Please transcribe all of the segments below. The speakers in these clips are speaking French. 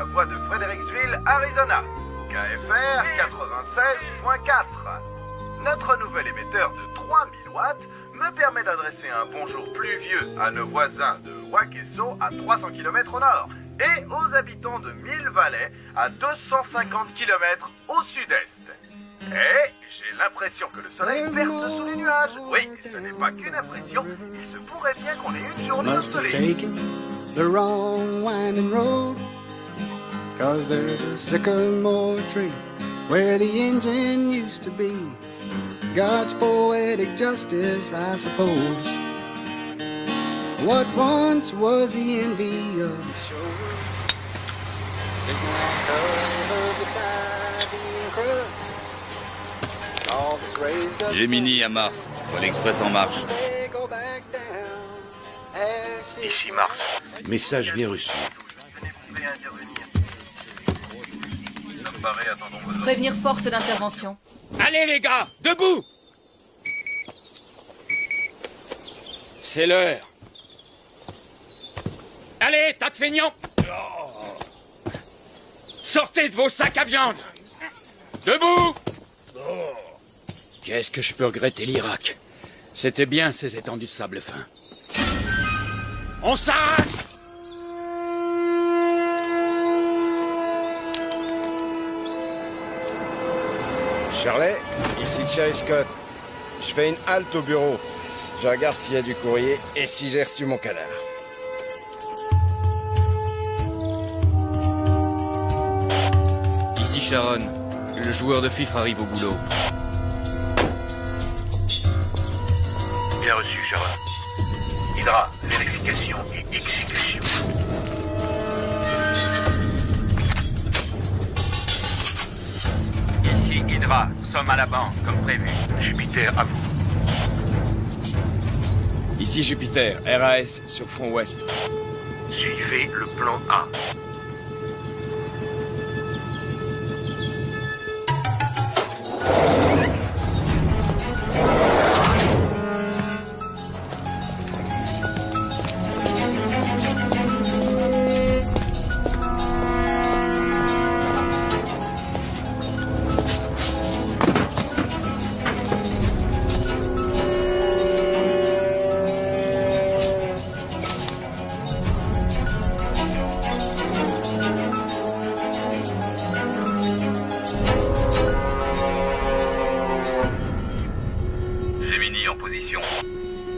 voie de Fredericksville, Arizona. KFR 96.4. Notre nouvel émetteur de 3000 watts me permet d'adresser un bonjour pluvieux à nos voisins de Wakeso à 300 km au nord et aux habitants de Mill Valley à 250 km au sud-est. Et j'ai l'impression que le soleil perce sous les nuages. Oui, ce n'est pas qu'une impression, il se pourrait bien qu'on ait une journée ensoleillée. The wrong winding road, 'cause there's a sycamore tree where the engine used to be. God's poetic justice, I suppose. What once was the envy of the shore is now covered with ivy and crust. All that's raised up. Gemini à Mars, Vol Express en marche. They go back down. Ici Mars. Message bien reçu. Prévenir force d'intervention. Allez les gars, debout! C'est l'heure. Allez, tas de feignants! Sortez de vos sacs à viande! Debout! Qu'est-ce que je peux regretter l'Irak? C'était bien ces étendues de sable fin. On s'arrache! Shirley, ici Sheriff Scott. Je fais une halte au bureau. Je regarde s'il y a du courrier et si j'ai reçu mon canard. Ici Sharon, le joueur de fifre arrive au boulot. Bien reçu, Sharon. Hydra, vérification et exécution. Ici Hydra, sommes à la banque, comme prévu. Jupiter, à vous. Ici Jupiter, RAS, sur front ouest. Suivez le plan A.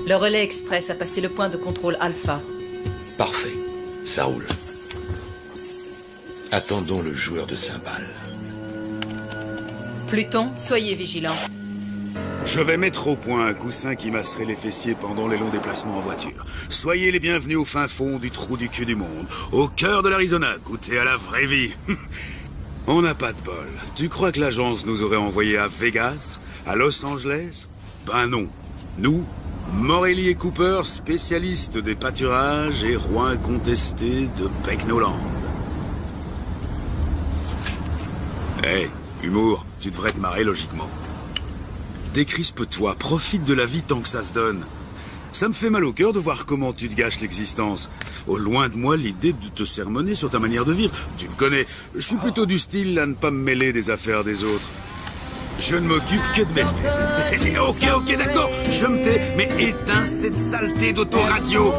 Le relais express a passé le point de contrôle Alpha. Parfait, ça roule. Attendons le joueur de cymbales. Pluton, soyez vigilants. Je vais mettre au point un coussin qui masserait les fessiers pendant les longs déplacements en voiture. Soyez les bienvenus au fin fond du trou du cul du monde, au cœur de l'Arizona, goûtez à la vraie vie. On n'a pas de bol. Tu crois que l'agence nous aurait envoyés à Vegas, à Los Angeles? Ben non. Nous, Morelli et Cooper, spécialistes des pâturages et rois incontestés de Pecknoland. Hé, humour, tu devrais te marrer logiquement. Décrispe-toi, profite de la vie tant que ça se donne. Ça me fait mal au cœur de voir comment tu te gâches l'existence. Au loin de moi l'idée de te sermonner sur ta manière de vivre. Tu me connais, je suis plutôt du style à ne pas me mêler des affaires des autres. Je ne m'occupe que de mes fesses. Ok, d'accord, je me tais, mais éteins cette saleté d'autoradio.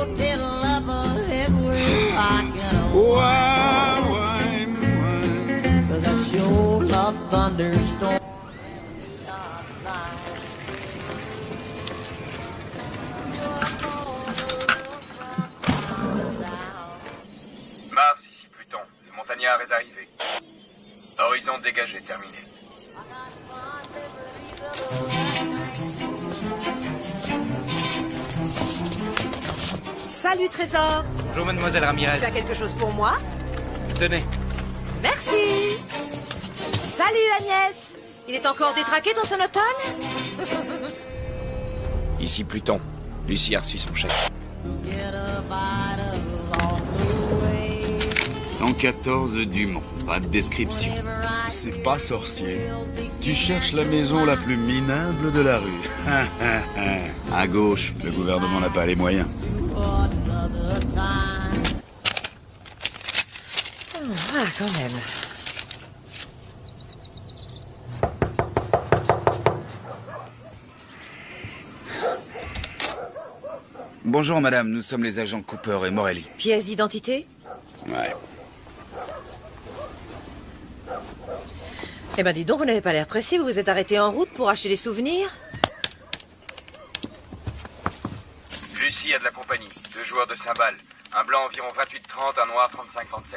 Mars, ici Pluton. Le montagnard est arrivé. Horizon dégagé, terminé. Salut Trésor. Bonjour mademoiselle Ramirez. Tu as quelque chose pour moi? Tenez. Merci. Salut Agnès. Il est encore détraqué ton sonotone? Ici Pluton. Lucie a reçu son chèque. 114 Dumont, pas de description. C'est pas sorcier. Tu cherches la maison la plus minable de la rue. À gauche, le gouvernement n'a pas les moyens. Ah, quand même. Bonjour, madame. Nous sommes les agents Cooper et Morelli. Pièce d'identité? Ouais. Eh ben, dis donc, vous n'avez pas l'air pressé. Vous vous êtes arrêté en route pour acheter des souvenirs? Lucie a de la compagnie. 2 joueurs de cymbales. Un blanc environ 28-30, un noir 35-37.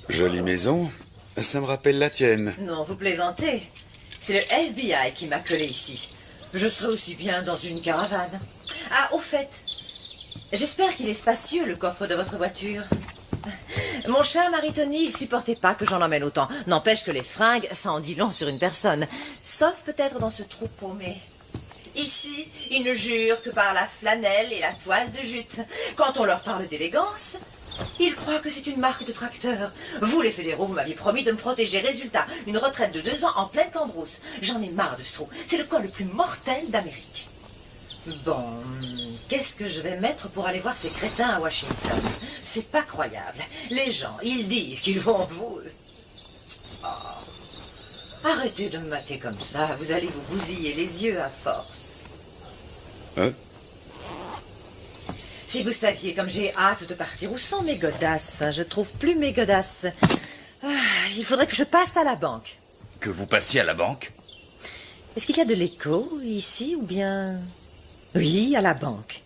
Jolie maison. Ça me rappelle la tienne. Non, vous plaisantez. C'est le FBI qui m'a collé ici. Je serais aussi bien dans une caravane. Ah, au fait, j'espère qu'il est spacieux, le coffre de votre voiture. Mon cher Marie-Tony, il supportait pas que j'en emmène autant. N'empêche que les fringues, ça en dit long sur une personne. Sauf peut-être dans ce trou paumé. Ici, ils ne jurent que par la flanelle et la toile de jute. Quand on leur parle d'élégance, ils croient que c'est une marque de tracteur. Vous, les fédéraux, vous m'aviez promis de me protéger. Résultat, une retraite de 2 ans en pleine cambrousse. J'en ai marre de ce trou. C'est le coin le plus mortel d'Amérique. Bon, qu'est-ce que je vais mettre pour aller voir ces crétins à Washington? C'est pas croyable. Les gens, ils disent qu'ils vont vous... Oh. Arrêtez de me mater comme ça. Vous allez vous bousiller les yeux à force. Hein? Si vous saviez comme j'ai hâte de partir, où sont mes godasses? Je trouve plus mes godasses. Ah, il faudrait que je passe à la banque. Que vous passiez à la banque? Est-ce qu'il y a de l'écho ici ou bien... Oui, à la banque.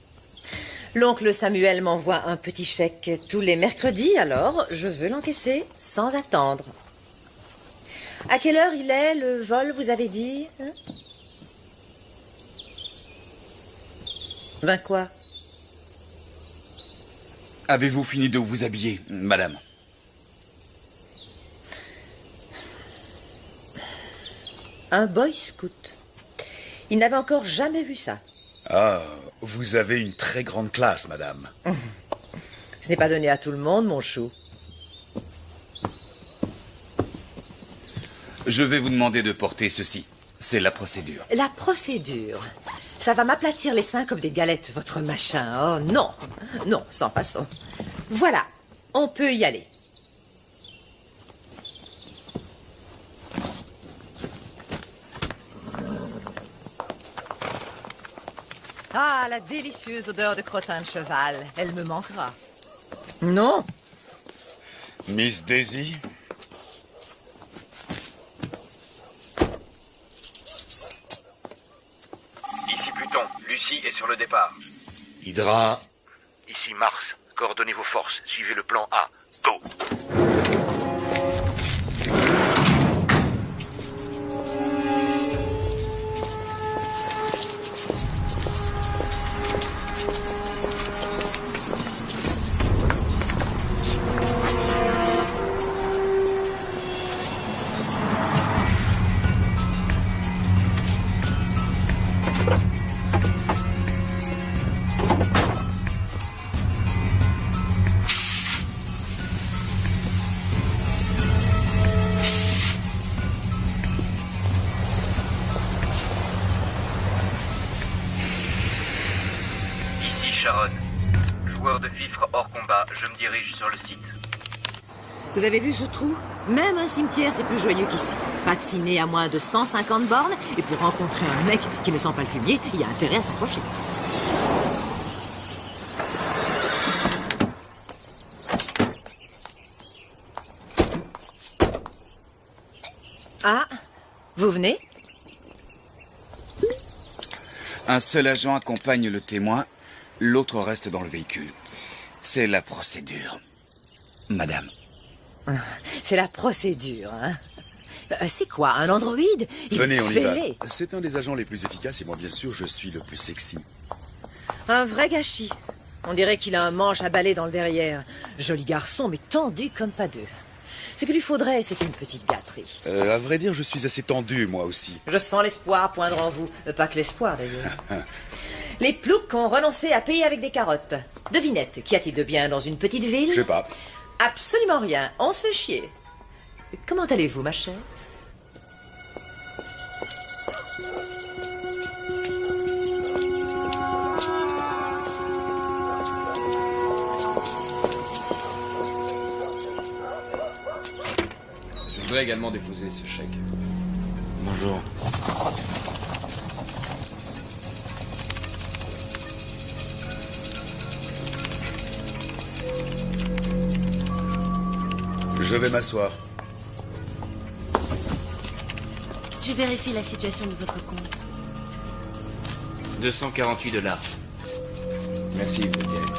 L'oncle Samuel m'envoie un petit chèque tous les mercredis, alors je veux l'encaisser sans attendre. À quelle heure il est, le vol, vous avez dit, hein? Ben quoi? Avez-vous fini de vous habiller, madame? Un boy scout. Il n'avait encore jamais vu ça. Ah, vous avez une très grande classe, madame. Ce n'est pas donné à tout le monde, mon chou. Je vais vous demander de porter ceci. C'est la procédure. La procédure. Ça va m'aplatir les seins comme des galettes, votre machin. Oh non, non, sans façon. Voilà, on peut y aller. Ah, la délicieuse odeur de crottin de cheval. Elle me manquera. Non. Miss Daisy? Ici Pluton. Lucie est sur le départ. Hydra. Ici Mars. Coordonnez vos forces. Suivez le plan A. Go! Sharon. Joueur de fifre hors combat, je me dirige sur le site. Vous avez vu ce trou? Même un cimetière, c'est plus joyeux qu'ici. Pas de ciné à moins de 150 bornes, et pour rencontrer un mec qui ne sent pas le fumier, il y a intérêt à s'approcher. Ah, vous venez? Un seul agent accompagne le témoin, l'autre reste dans le véhicule. C'est la procédure. Madame. C'est la procédure, hein? C'est quoi, un androïde? Venez, on y va. C'est un des agents les plus efficaces et moi, bien sûr, je suis le plus sexy. Un vrai gâchis. On dirait qu'il a un manche à balai dans le derrière. Joli garçon, mais tendu comme pas deux. Ce qu'il lui faudrait, c'est une petite gâterie. À vrai dire, je suis assez tendu, moi aussi. Je sens l'espoir poindre en vous. Pas que l'espoir, d'ailleurs. Les ploucs ont renoncé à payer avec des carottes. Devinette, qu'y a-t-il de bien dans une petite ville? Je sais pas. Absolument rien. On se fait chier. Comment allez-vous, ma chère? voudrais également déposer ce chèque. Bonjour. Je vais m'asseoir. Je vérifie la situation de votre compte. $248. Merci, vous êtes terrible.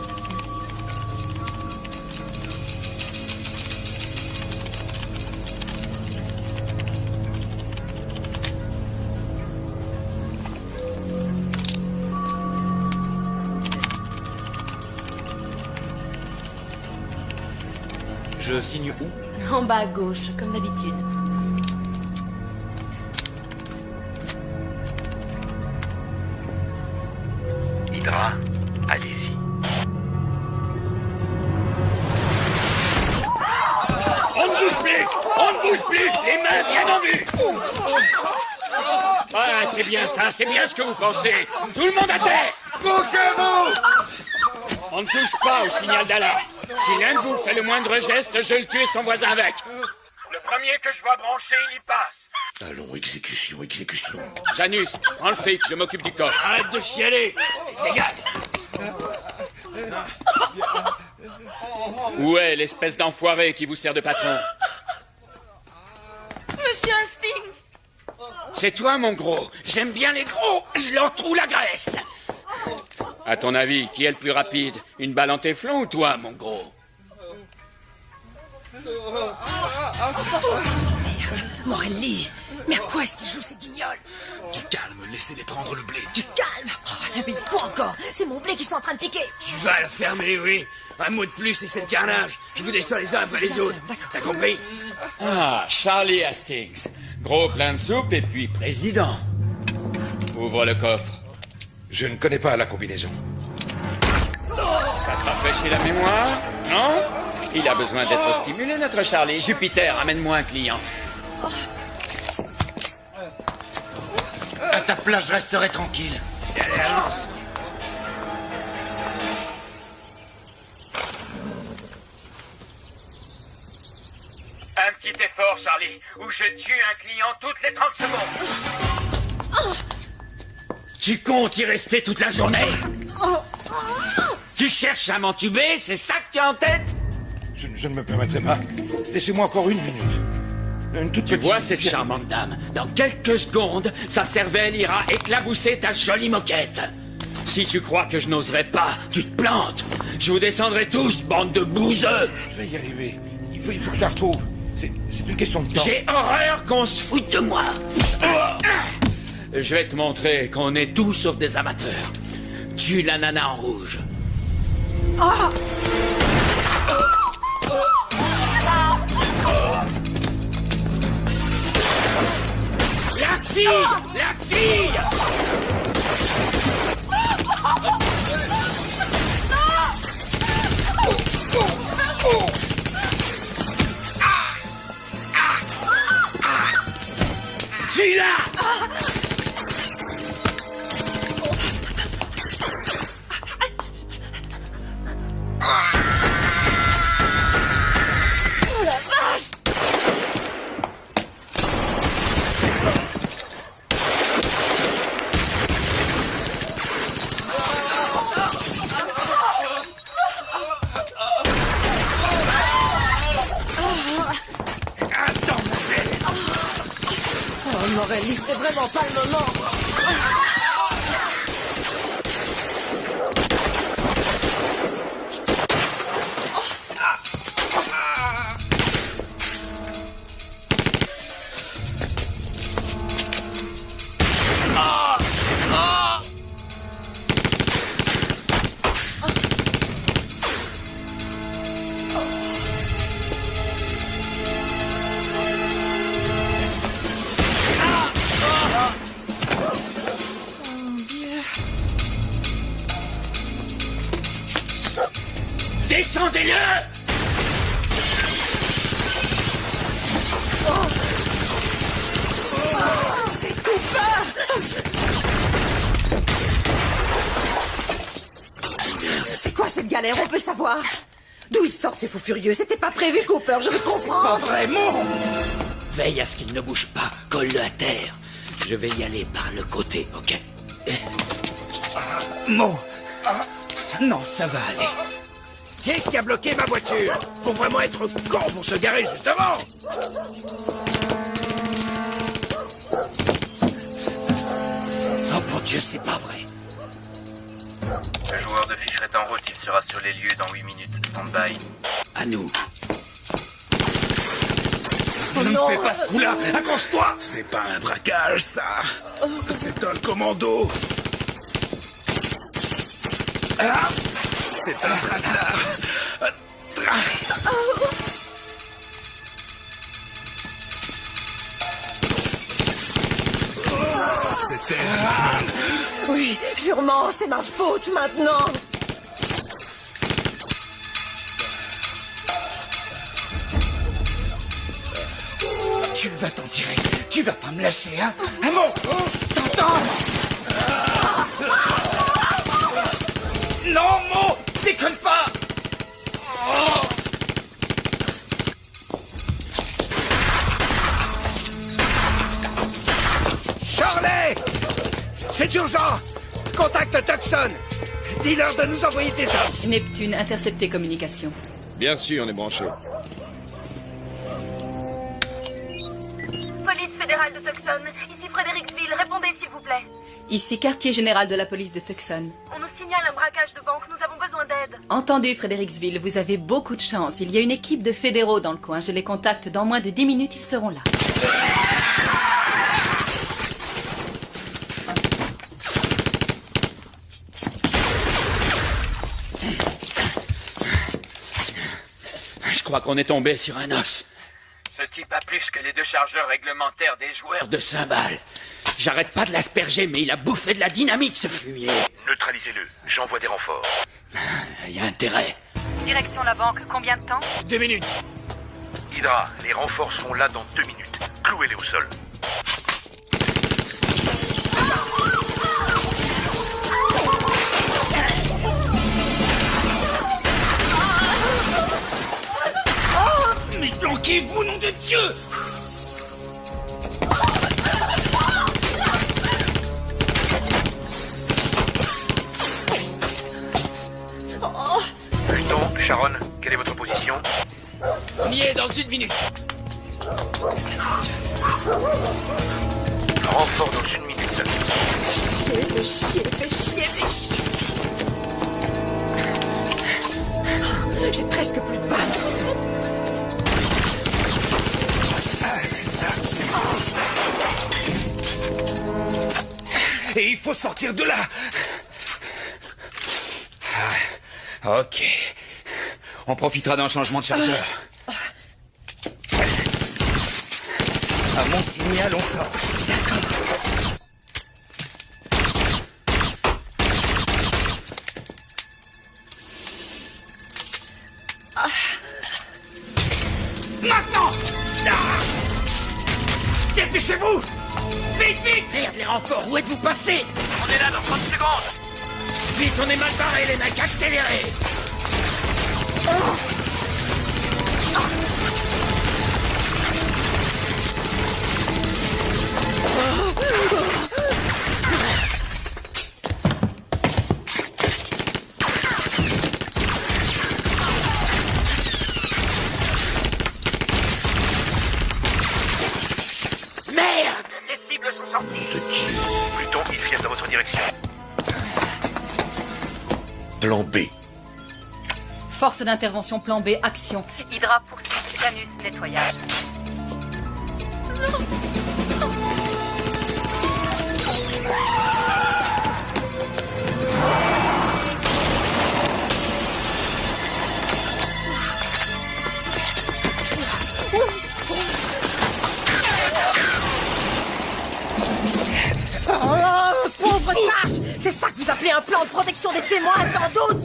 Je signe où? En bas à gauche, comme d'habitude. Hydra, allez-y. On ne bouge plus! On ne bouge plus! Les mains bien en vue! Ah, c'est bien ça, c'est bien ce que vous pensez! Tout le monde à terre! Bougez-vous! On ne touche pas au signal d'alarme. Si l'un de vous fait le moindre geste, je le tue et son voisin avec. Le premier que je vois brancher, il y passe. Allons, exécution, exécution. Janus, prends le fric, je m'occupe du coffre. Arrête de chialer! Dégage! Où est l'espèce d'enfoiré qui vous sert de patron? Monsieur Hastings! C'est toi, mon gros. J'aime bien les gros. Je leur trouve la graisse. À ton avis, qui est le plus rapide? Une balle en téflon ou toi, mon gros? Merde, Morelli! Mais à quoi est-ce qu'il joue ces guignols? Du calme, laissez-les prendre le blé. Du calme! Oh, mais quoi encore? C'est mon blé qui sont en train de piquer! Tu vas la fermer, oui. Un mot de plus et c'est le carnage. Je vous descends les uns après les autres. T'as compris? Ah, Charlie Hastings. Gros plein de soupe et puis président. Ouvre le coffre. Je ne connais pas la combinaison. Ça te rafraîchit la mémoire? Non? Il a besoin d'être stimulé, notre Charlie. Jupiter, amène-moi un client. À ta place, je resterai tranquille. Allez, avance. Un petit effort, Charlie, ou je tue un client toutes les 30 secondes. Tu comptes y rester toute la journée? Tu cherches à m'entuber, c'est ça que tu as en tête? Je ne me permettrai pas. Laissez-moi encore une minute. Une toute petite... Tu vois cette charmante dame? Dans quelques secondes, sa cervelle ira éclabousser ta jolie moquette. Si tu crois que je n'oserais pas, tu te plantes. Je vous descendrai tous, bande de bouseux. Je vais y arriver. Il faut que je la retrouve. C'est une question de temps. J'ai horreur qu'on se foute de moi. Je vais te montrer qu'on est tous sauf des amateurs. Tue la nana en rouge. La fille! La fille! Tue-la! Oh la vache! Oh Morelli, c'est vraiment pas le moment! Descendez-le! C'est Cooper! C'est quoi cette galère? On peut savoir? D'où il sort ces fous furieux? C'était pas prévu, Cooper, je veux comprendre! Pas vraiment! Veille à ce qu'il ne bouge pas. Colle-le à terre. Je vais y aller par le côté, ok? Mo. Non, ça va aller. Qu'est-ce qui a bloqué ma voiture? Faut vraiment être con pour se garer juste avant. Oh mon Dieu, c'est pas vrai. Le joueur de fichre est en route, il sera sur les lieux dans 8 minutes. Stand-by. À nous. Ne me fais pas ce coup-là. Accroche-toi. C'est pas un braquage, ça. C'est un commando. Ah, c'est un traquenard. C'est terrible. Oui, sûrement, c'est ma faute maintenant. Tu vas t'en tirer. Tu vas pas me lâcher, hein? Un mot. T'entends? Non, Mo. Déconne pas. Charlie! C'est urgent! Contacte Tucson! Dis-leur de nous envoyer des hommes! Neptune, interceptez communication. Bien sûr, on est branché. Police fédérale de Tucson, ici Fredericksville, répondez s'il vous plaît. Ici, quartier général de la police de Tucson. On nous signale un braquage de banque, nous avons besoin d'aide. Entendu, Fredericksville, vous avez beaucoup de chance. Il y a une équipe de fédéraux dans le coin. Je les contacte dans moins de 10 minutes, ils seront là. Je crois qu'on est tombé sur un os. Ce type a plus que les 2 chargeurs réglementaires des joueurs De cymbales. J'arrête pas de l'asperger, mais il a bouffé de la dynamite, ce fumier. Neutralisez-le. J'envoie des renforts. Il y a intérêt. Direction la banque, combien de temps? 2 minutes. Hydra, les renforts seront là dans 2 minutes. Clouez-les au sol. Mais planquez-vous, nom de Dieu! Pluton, Sharon, quelle est votre position? On y est dans 1 minute. Renfort dans 1 minute. Fais chier. J'ai presque plus de balles. Et il faut sortir de là. Ok. On profitera d'un changement de chargeur. À mon signal, on sort. Maintenant! Dépêchez-vous! Vite, vite! Merde, les renforts, où êtes-vous passés? On est là dans 30 secondes. Vite, on est mal barrés, les mecs, accélérez! Merde! Les cibles sont sorties. Pluton, ils viennent dans votre direction. Plan B. Force d'intervention plan B, action. Hydra poursuit Janus, nettoyage. Oh, pauvre tâche! C'est ça que vous appelez un plan de protection des témoins, sans doute!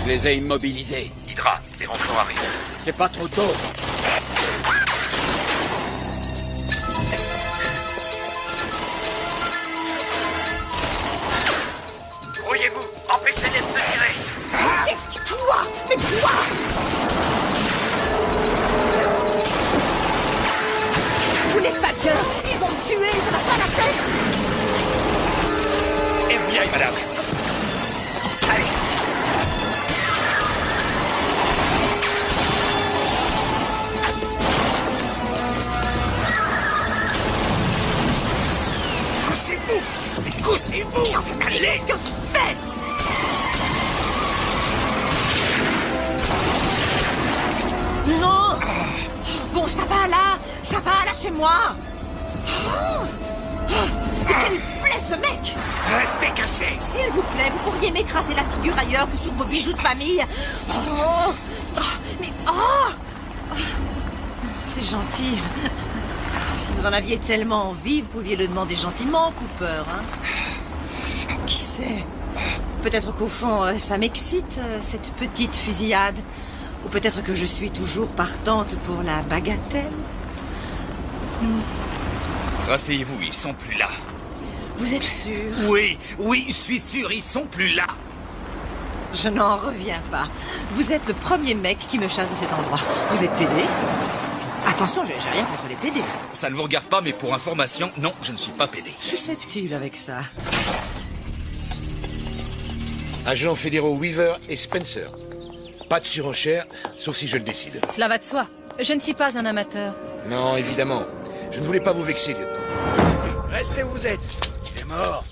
Je les ai immobilisés. Hydra, les renforts arrivent. C'est pas trop tôt. Brouillez-vous, empêchez-les de se tirer. Qu'est-ce que... Quoi? Mais quoi? cœur. Ils vont me tuer, ça va pas la tête. FBI, madame. Allez. Couchez-vous. Couchez-vous. Allez. Qu'est-ce que vous faites? Non. Bon, ça va là. Ça va, lâchez-moi. Mais quel plaît ce mec! Restez cachés! S'il vous plaît, vous pourriez m'écraser la figure ailleurs que sur vos bijoux de famille. Oh, mais c'est gentil. Si vous en aviez tellement envie, vous pouviez le demander gentiment, Cooper. Hein? Qui sait? Peut-être qu'au fond, ça m'excite, cette petite fusillade. Ou peut-être que je suis toujours partante pour la bagatelle. Rasseyez-vous, ils sont plus là. Vous êtes sûr? Oui, je suis sûr, ils sont plus là. Je n'en reviens pas. Vous êtes le premier mec qui me chasse de cet endroit. Vous êtes PD? Attention, j'ai rien contre les PD. Ça ne vous regarde pas, mais pour information, non, je ne suis pas PD. Susceptible avec ça. Agents fédéraux Weaver et Spencer. Pas de surenchère, sauf si je le décide. Cela va de soi. Je ne suis pas un amateur. Non, évidemment. Je ne voulais pas vous vexer, lieutenant. Restez où vous êtes. Il est mort.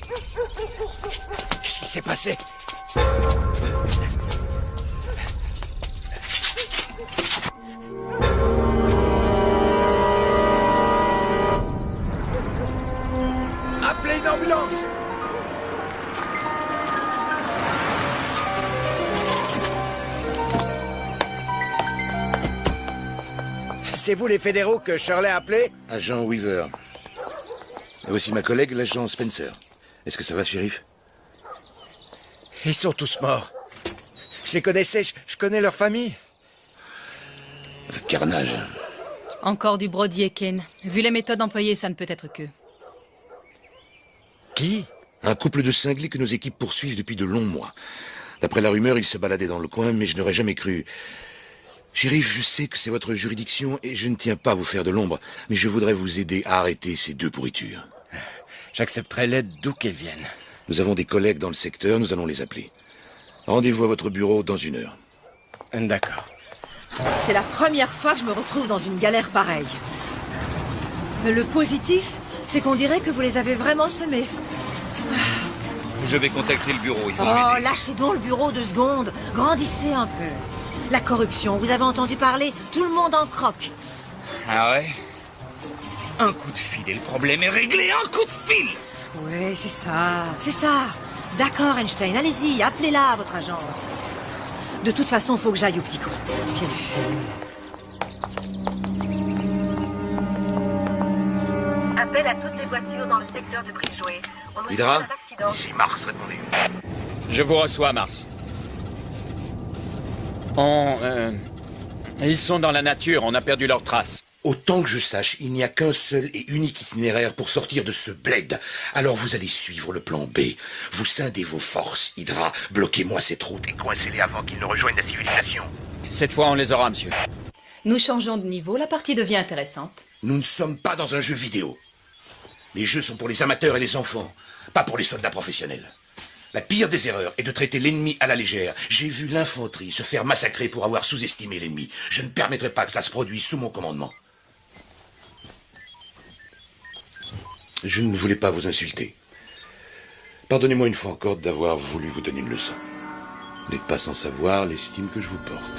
Qu'est-ce qui s'est passé? Appelez une ambulance. C'est vous les fédéraux que Shirley a appelés? Agent Weaver. Et voici ma collègue, l'agent Spencer. Est-ce que ça va, shérif? Ils sont tous morts. Je les connaissais, je connais leur famille. Carnage. Encore du Brody et Ken. Vu les méthodes employées, ça ne peut être qu'eux. Qui? Un couple de cinglés que nos équipes poursuivent depuis de longs mois. D'après la rumeur, ils se baladaient dans le coin, mais je n'aurais jamais cru. Shérif, je sais que c'est votre juridiction et je ne tiens pas à vous faire de l'ombre, mais je voudrais vous aider à arrêter ces deux pourritures. J'accepterai l'aide d'où qu'elles viennent. Nous avons des collègues dans le secteur, nous allons les appeler. Rendez-vous à votre bureau dans 1 heure. D'accord. C'est la première fois que je me retrouve dans une galère pareille. Le positif, c'est qu'on dirait que vous les avez vraiment semés. Je vais contacter le bureau, ils vont Oh, m'aider. lâchez donc le bureau 2 secondes. Grandissez un peu. La corruption, vous avez entendu parler? Tout le monde en croque. Ah ouais? Un coup de fil et le problème est réglé, un coup de fil! Oui, c'est ça, c'est ça. D'accord, Einstein, allez-y, appelez-la, votre agence. De toute façon, faut que j'aille au petit coin. Quelle Appel à toutes les voitures dans le secteur de Bridgeway. On nous Hydra? signale un accident. Ici Mars, répondez. Je vous reçois, Mars. Ils sont dans la nature, on a perdu leurs traces. Autant que je sache, il n'y a qu'un seul et unique itinéraire pour sortir de ce bled. Alors vous allez suivre le plan B. Vous scindez vos forces, Hydra. Bloquez-moi cette route. Et coincez-les avant qu'ils ne rejoignent la civilisation. Cette fois, on les aura, monsieur. Nous changeons de niveau, la partie devient intéressante. Nous ne sommes pas dans un jeu vidéo. Les jeux sont pour les amateurs et les enfants, pas pour les soldats professionnels. La pire des erreurs est de traiter l'ennemi à la légère. J'ai vu l'infanterie se faire massacrer pour avoir sous-estimé l'ennemi. Je ne permettrai pas que ça se produise sous mon commandement. Je ne voulais pas vous insulter. Pardonnez-moi une fois encore d'avoir voulu vous donner une leçon. Vous n'êtes pas sans savoir l'estime que je vous porte.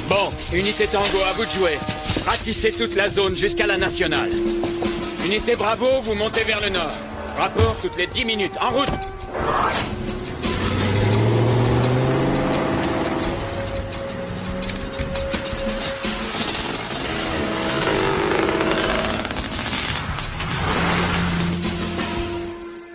Bon, unité Tango, à vous de jouer. Ratissez toute la zone jusqu'à la nationale. Unité Bravo, vous montez vers le nord. Rapport toutes les 10 minutes. En route!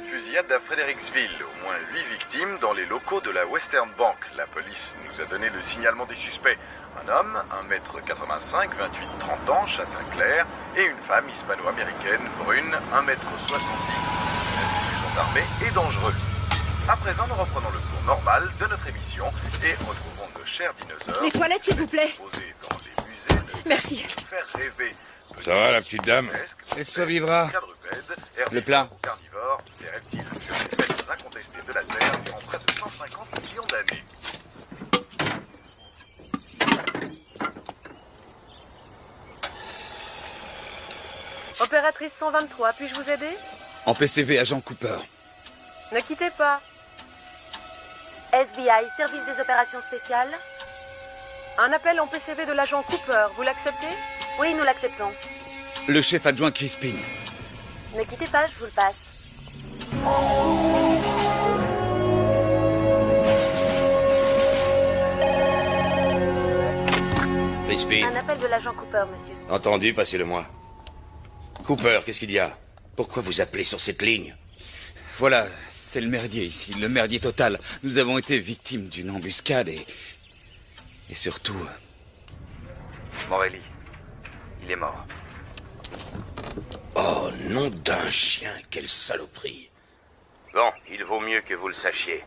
Fusillade à Fredericksville. Au moins 8 victimes dans les locaux de la Western Bank. La police nous a donné le signalement des suspects. Un homme, 1m85, 28-30 ans, châtain clair, et une femme hispano-américaine, brune, 1m70, armé et dangereux. À présent, nous reprenons le cours normal de notre émission et retrouvons nos chers dinosaures. Les toilettes, s'il vous plaît. Posés dans les musées de Merci. nous faire rêver. Ça va, la petite dame? Elle survivra. Le plat. Carnivores, ces reptiles furent les maîtres incontestés de la Terre durant près de 150 millions d'années. Opératrice 123, puis-je vous aider? En PCV, agent Cooper. Ne quittez pas. FBI, service des opérations spéciales. Un appel en PCV de l'agent Cooper, vous l'acceptez? Oui, nous l'acceptons. Le chef adjoint Crispin. Ne quittez pas, je vous le passe. Crispin. Un appel de l'agent Cooper, monsieur. Entendu, passez-le-moi. Cooper, qu'est-ce qu'il y a? Pourquoi vous appelez sur cette ligne? Voilà, c'est le merdier ici, le merdier total. Nous avons été victimes d'une embuscade et surtout... Morelli, il est mort. Oh, nom d'un chien, quelle saloperie. Bon, il vaut mieux que vous le sachiez.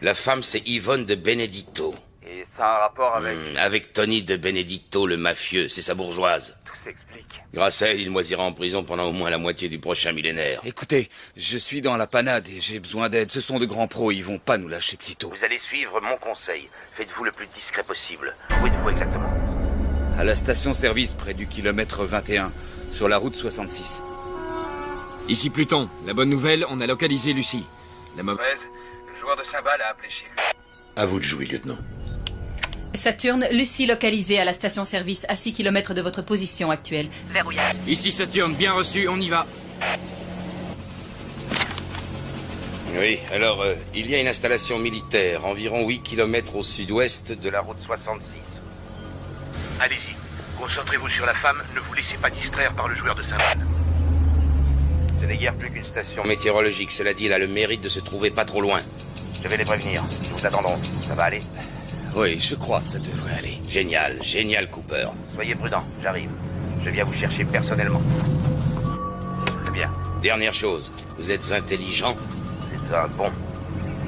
La femme, c'est Yvonne de Benedetto. Et ça a un rapport avec... Avec Tony de Benedetto, le mafieux, c'est sa bourgeoise. Tout s'explique. Grâce à elle, il moisira en prison pendant au moins la moitié du prochain millénaire. Écoutez, je suis dans la panade et j'ai besoin d'aide. Ce sont de grands pros, ils vont pas nous lâcher de sitôt. Vous allez suivre mon conseil. Faites-vous le plus discret possible. Où êtes-vous exactement? À la station-service, près du kilomètre 21, sur la route 66. Ici Pluton. La bonne nouvelle, on a localisé Lucie. La mauvaise, le joueur de cymbales a appelé chez lui. À vous de jouer, lieutenant. Saturne, Lucie localisée à la station-service à 6 km de votre position actuelle. Verrouillage. Ici Saturne, bien reçu, on y va. Oui, alors, il y a une installation militaire, environ 8 km au sud-ouest de la route 66. Allez-y, concentrez-vous sur la femme, ne vous laissez pas distraire par le joueur de cymbales. Ce n'est guère plus qu'une station météorologique, cela dit, elle a le mérite de se trouver pas trop loin. Je vais les prévenir, nous vous attendrons. Ça va aller? Oui, je crois, ça devrait aller. Génial, génial, Cooper. Soyez prudent, j'arrive. Je viens vous chercher personnellement. Très bien. Dernière chose, vous êtes intelligent? Vous êtes un bon.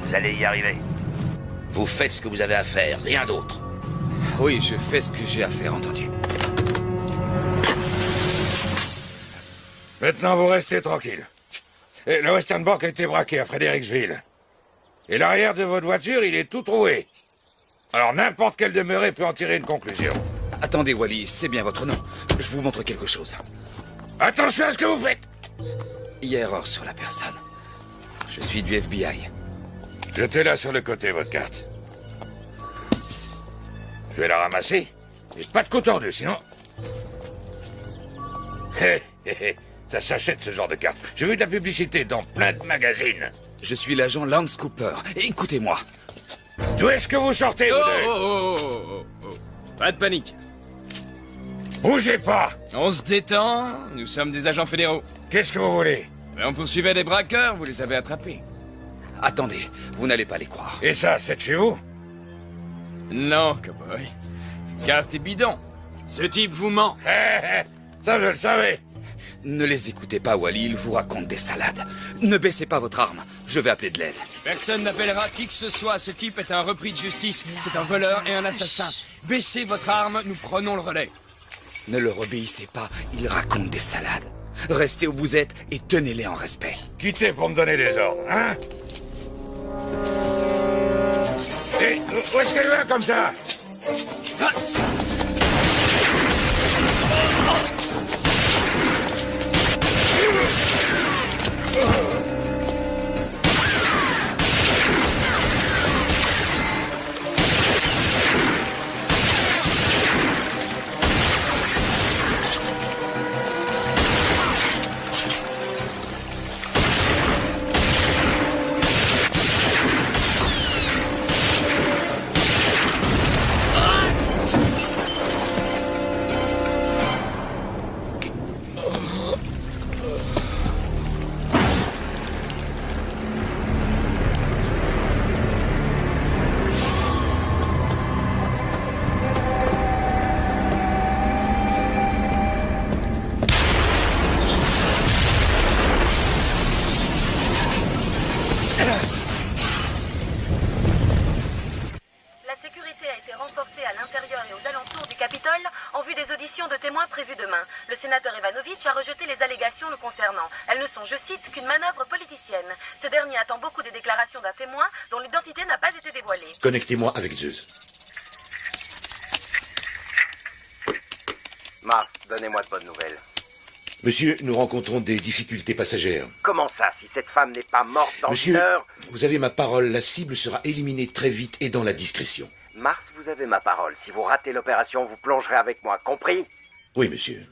Vous allez y arriver. Vous faites ce que vous avez à faire, rien d'autre. Oui, je fais ce que j'ai à faire, entendu. Maintenant, vous restez tranquille. Et le Western Bank a été braqué à Fredericksville. Et l'arrière de votre voiture, il est tout troué. Alors n'importe quelle demeurée peut en tirer une conclusion. Attendez, Wally, c'est bien votre nom. Je vous montre quelque chose. Attention à ce que vous faites! Il y a erreur sur la personne. Je suis du FBI. Jetez-la sur le côté, votre carte. Je vais la ramasser. Et pas de coup tordu, sinon... Hé, hé, hé. Ça s'achète, ce genre de carte. J'ai vu de la publicité dans plein de magazines. Je suis l'agent Lance Cooper. Écoutez-moi. D'où est-ce que vous sortez, vous deux? Oh. Pas de panique. Bougez pas! On se détend, nous sommes des agents fédéraux. Qu'est-ce que vous voulez? On poursuivait des braqueurs, vous les avez attrapés. Attendez, vous n'allez pas les croire. Et ça, c'est de chez vous? Non, cowboy. Cette carte est bidon. Ce type vous ment. Ça, je le savais. Ne les écoutez pas, Wally, ils vous racontent des salades. Ne baissez pas votre arme, je vais appeler de l'aide. Personne n'appellera qui que ce soit, ce type est un repris de justice. C'est un voleur et un assassin. Baissez votre arme, nous prenons le relais. Ne leur obéissez pas, il raconte des salades. Restez où vous êtes et tenez-les en respect. Quittez pour me donner des ordres, hein? Et où est-ce qu'elle va comme ça? sénateur Ivanovitch a rejeté les allégations le concernant. Elles ne sont, je cite, qu'une manœuvre politicienne. Ce dernier attend beaucoup des déclarations d'un témoin dont l'identité n'a pas été dévoilée. Connectez-moi avec Zeus. Mars, donnez-moi de bonnes nouvelles. Monsieur, nous rencontrons des difficultés passagères. Comment ça, si cette femme n'est pas morte dans Monsieur, une heure? vous avez ma parole, la cible sera éliminée très vite et dans la discrétion. Mars, vous avez ma parole. Si vous ratez l'opération, vous plongerez avec moi, compris? Oui, monsieur.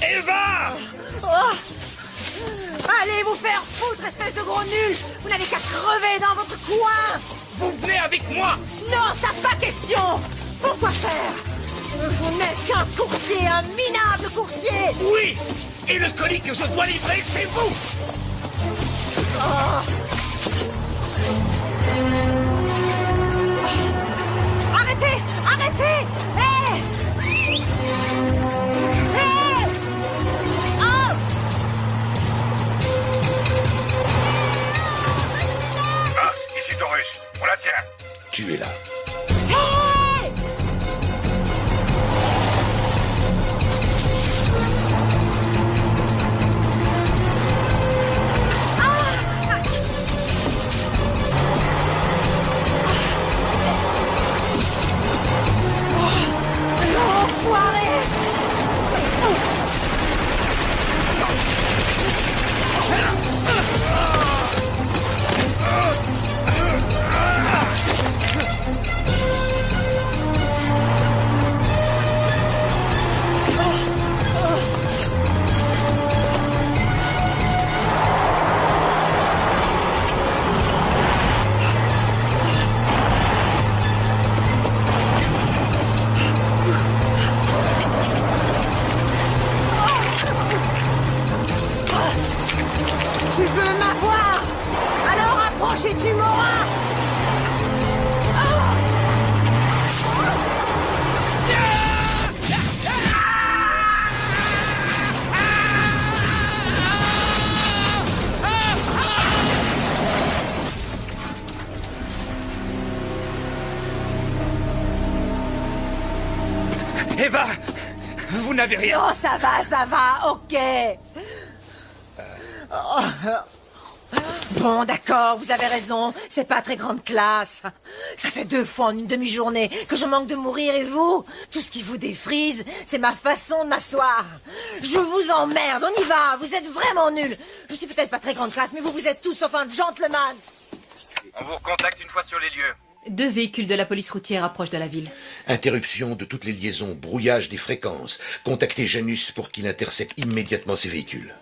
Eva! Oh! Allez vous faire foutre, espèce de gros nul! Vous n'avez qu'à crever dans votre coin! Vous venez avec moi! Non, ça pas question! Pourquoi faire? Vous n'êtes qu'un coursier, un minable coursier! Oui! Et le colis que je dois livrer, c'est vous! Oh. Arrêtez! Arrêtez! Hé! Hé! Oh! Mars, ici Taurus. On la tient. Tu es là. Hé! Tu veux m'avoir? Alors approche et tu m'auras! Eva! Vous n'avez rien! Non, ça va, ok! Oh. Bon, d'accord, vous avez raison, c'est pas très grande classe. Ça fait 2 fois en une demi-journée que je manque de mourir et vous, tout ce qui vous défrise, c'est ma façon de m'asseoir. Je vous emmerde, on y va, vous êtes vraiment nuls. Je suis peut-être pas très grande classe, mais vous êtes tous sauf un gentleman. On vous recontacte une fois sur les lieux. 2 véhicules de la police routière approchent de la ville. Interruption de toutes les liaisons, brouillage des fréquences. Contactez Janus pour qu'il intercepte immédiatement ces véhicules.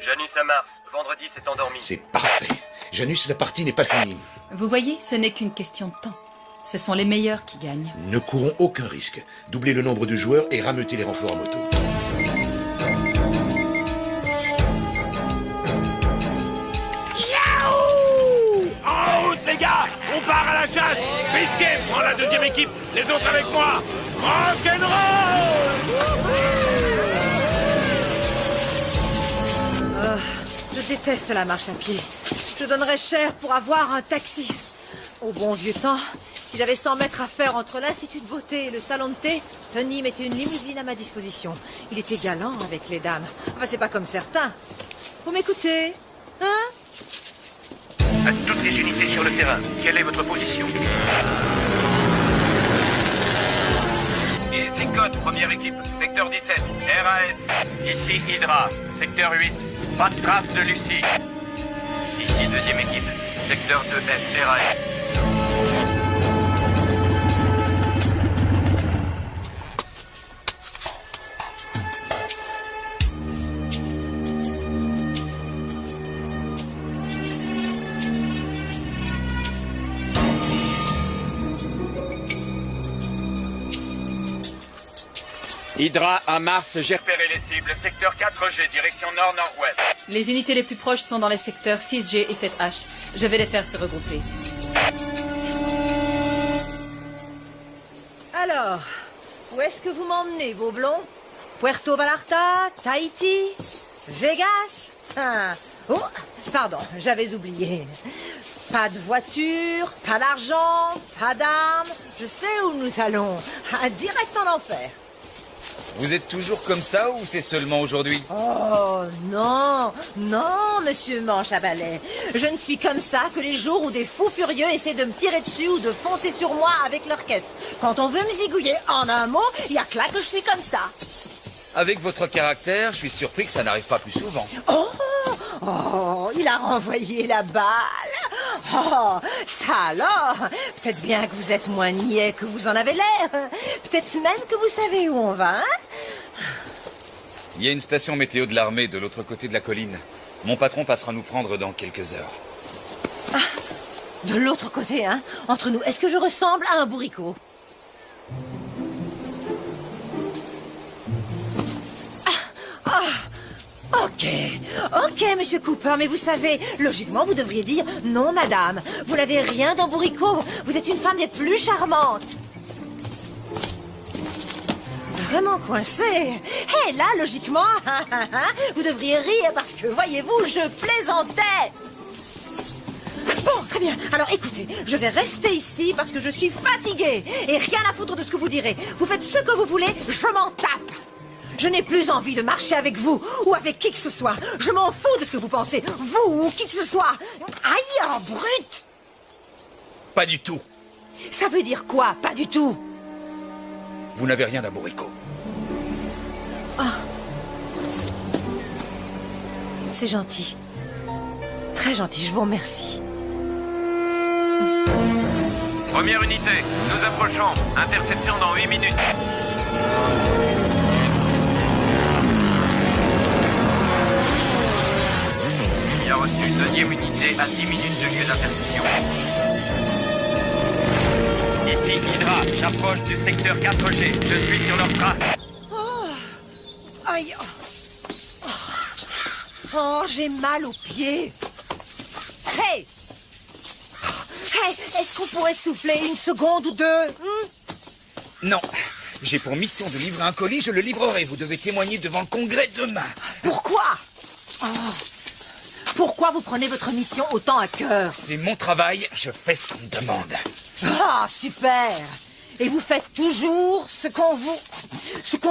Janus à Mars. Vendredi s'est endormi. C'est parfait. Janus, la partie n'est pas finie. Vous voyez, ce n'est qu'une question de temps. Ce sont les meilleurs qui gagnent. Ne courons aucun risque. Doublez le nombre de joueurs et rameutez les renforts en moto. En route, les gars! On part à la chasse! Biscuit, prends la 2e équipe! Les autres avec moi! Rock'n'roll! Je déteste la marche à pied. Je donnerais cher pour avoir un taxi. Au bon vieux temps, si j'avais 100 mètres à faire entre l'Institut de beauté et le salon de thé, Tony mettait une limousine à ma disposition. Il était galant avec les dames. Enfin, c'est pas comme certains. Vous m'écoutez? Hein? À toutes les unités sur le terrain, quelle est votre position? Ici Code, première équipe, secteur 17, RAS. Ici Hydra, secteur 8. Pas de trace de Lucie. Deuxième équipe, secteur 2F, RAF. Hydra à Mars, j'ai repéré les cibles. Secteur 4G, direction nord-nord-ouest. Les unités les plus proches sont dans les secteurs 6G et 7H. Je vais les faire se regrouper. Alors, où est-ce que vous m'emmenez, vos blonds? Puerto Vallarta, Tahiti, Vegas? Oh, pardon, j'avais oublié. Pas de voiture, pas d'argent, pas d'armes. Je sais où nous allons. Direct en enfer. Vous êtes toujours comme ça ou c'est seulement aujourd'hui? Oh, non, non, monsieur Manche à balai. Je ne suis comme ça que les jours où des fous furieux essaient de me tirer dessus ou de foncer sur moi avec leur caisse. Quand on veut me zigouiller en un mot, il y a que là que je suis comme ça. Avec votre caractère, je suis surpris que ça n'arrive pas plus souvent. Oh, il a renvoyé la balle. Oh, ça alors. Peut-être bien que vous êtes moins niais que vous en avez l'air. Peut-être même que vous savez où on va, hein? Il y a une station météo de l'armée de l'autre côté de la colline. Mon patron passera nous prendre dans quelques heures. Ah, de l'autre côté, hein? Entre nous, est-ce que je ressemble à un bourricot? Ok, monsieur Cooper, mais vous savez, logiquement, vous devriez dire « Non, madame, vous n'avez rien dans bourricot, vous êtes une femme des plus charmantes !» Vraiment coincé. Et là, logiquement, vous devriez rire parce que, voyez-vous, je plaisantais. Bon, très bien. Alors, écoutez, je vais rester ici parce que je suis fatiguée et rien à foutre de ce que vous direz. Vous faites ce que vous voulez, je m'en tape. Je n'ai plus envie de marcher avec vous ou avec qui que ce soit. Je m'en fous de ce que vous pensez, vous ou qui que ce soit. Aïe, oh, brute! Pas du tout. Ça veut dire quoi, pas du tout? Vous n'avez rien d'Aborico. Ah. C'est gentil. Très gentil, je vous remercie. Première unité, nous approchons. Interception dans 8 minutes. Il a reçu une deuxième unité à 10 minutes de lieu d'interception. Ici Hydra, j'approche du secteur 4G. Je suis sur leur trace. Oh. Aïe. Oh, j'ai mal aux pieds. Hey! Hey, est-ce qu'on pourrait souffler une seconde ou deux? Non. J'ai pour mission de livrer un colis, je le livrerai. Vous devez témoigner devant le Congrès demain. Pourquoi? Oh. Pourquoi vous prenez votre mission autant à cœur? C'est mon travail, je fais ce qu'on me demande. Ah, super! Et vous faites toujours ce qu'on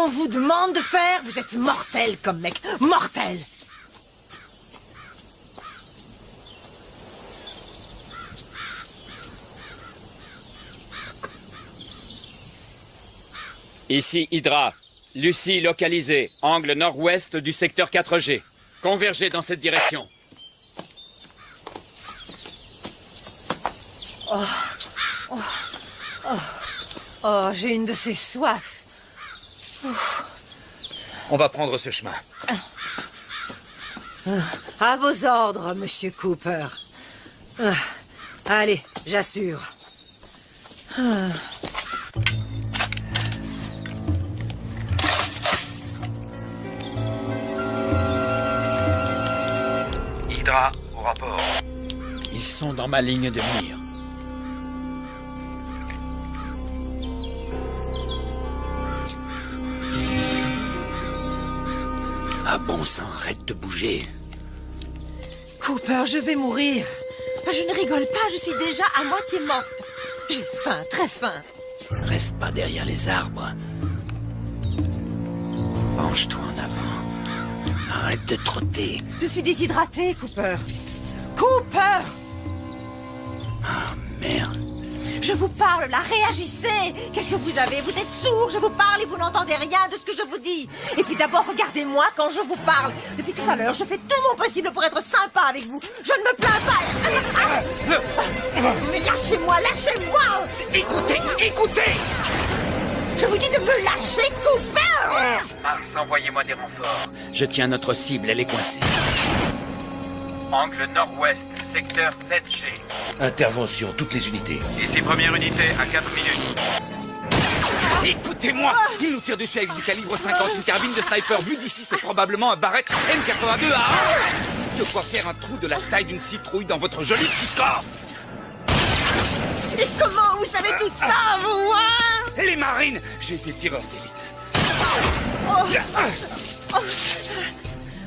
vous demande de faire? Vous êtes mortel comme mec, mortel! Ici Hydra. Lucie localisée, angle nord-ouest du secteur 4G. Convergez dans cette direction. Oh, j'ai une de ces soifs. On va prendre ce chemin. À vos ordres, monsieur Cooper. Allez, j'assure. Hydra, au rapport. Ils sont dans ma ligne de mire. Ah bon sang, arrête de bouger. Cooper, je vais mourir. Je ne rigole pas, je suis déjà à moitié morte. J'ai faim, très faim. Reste pas derrière les arbres. Penche-toi en avant. Arrête de trotter. Je suis déshydratée, Cooper. Cooper! Ah, merde. Je vous parle, là, réagissez! Qu'est-ce que vous avez? Vous êtes sourds, je vous parle et vous n'entendez rien de ce que je vous dis. Et puis d'abord, regardez-moi quand je vous parle. Depuis tout à l'heure, je fais tout mon possible pour être sympa avec vous. Je ne me plains pas. Mais lâchez-moi, lâchez-moi! Écoutez, écoutez! Je vous dis de me lâcher, Cooper! Mars, envoyez-moi des renforts. Je tiens notre cible, elle est coincée. Angle nord-ouest, secteur 7G. Intervention, toutes les unités. Ici première unité, à 4 minutes. Écoutez-moi! Il nous tire dessus avec du calibre 50, une carabine de sniper. Vu d'ici, c'est probablement un Barrett M82 à... De quoi faire un trou de la taille d'une citrouille dans votre joli petit corps! Et comment vous savez tout ça, vous, hein? Les marines! J'ai été tireur d'élite. Oh.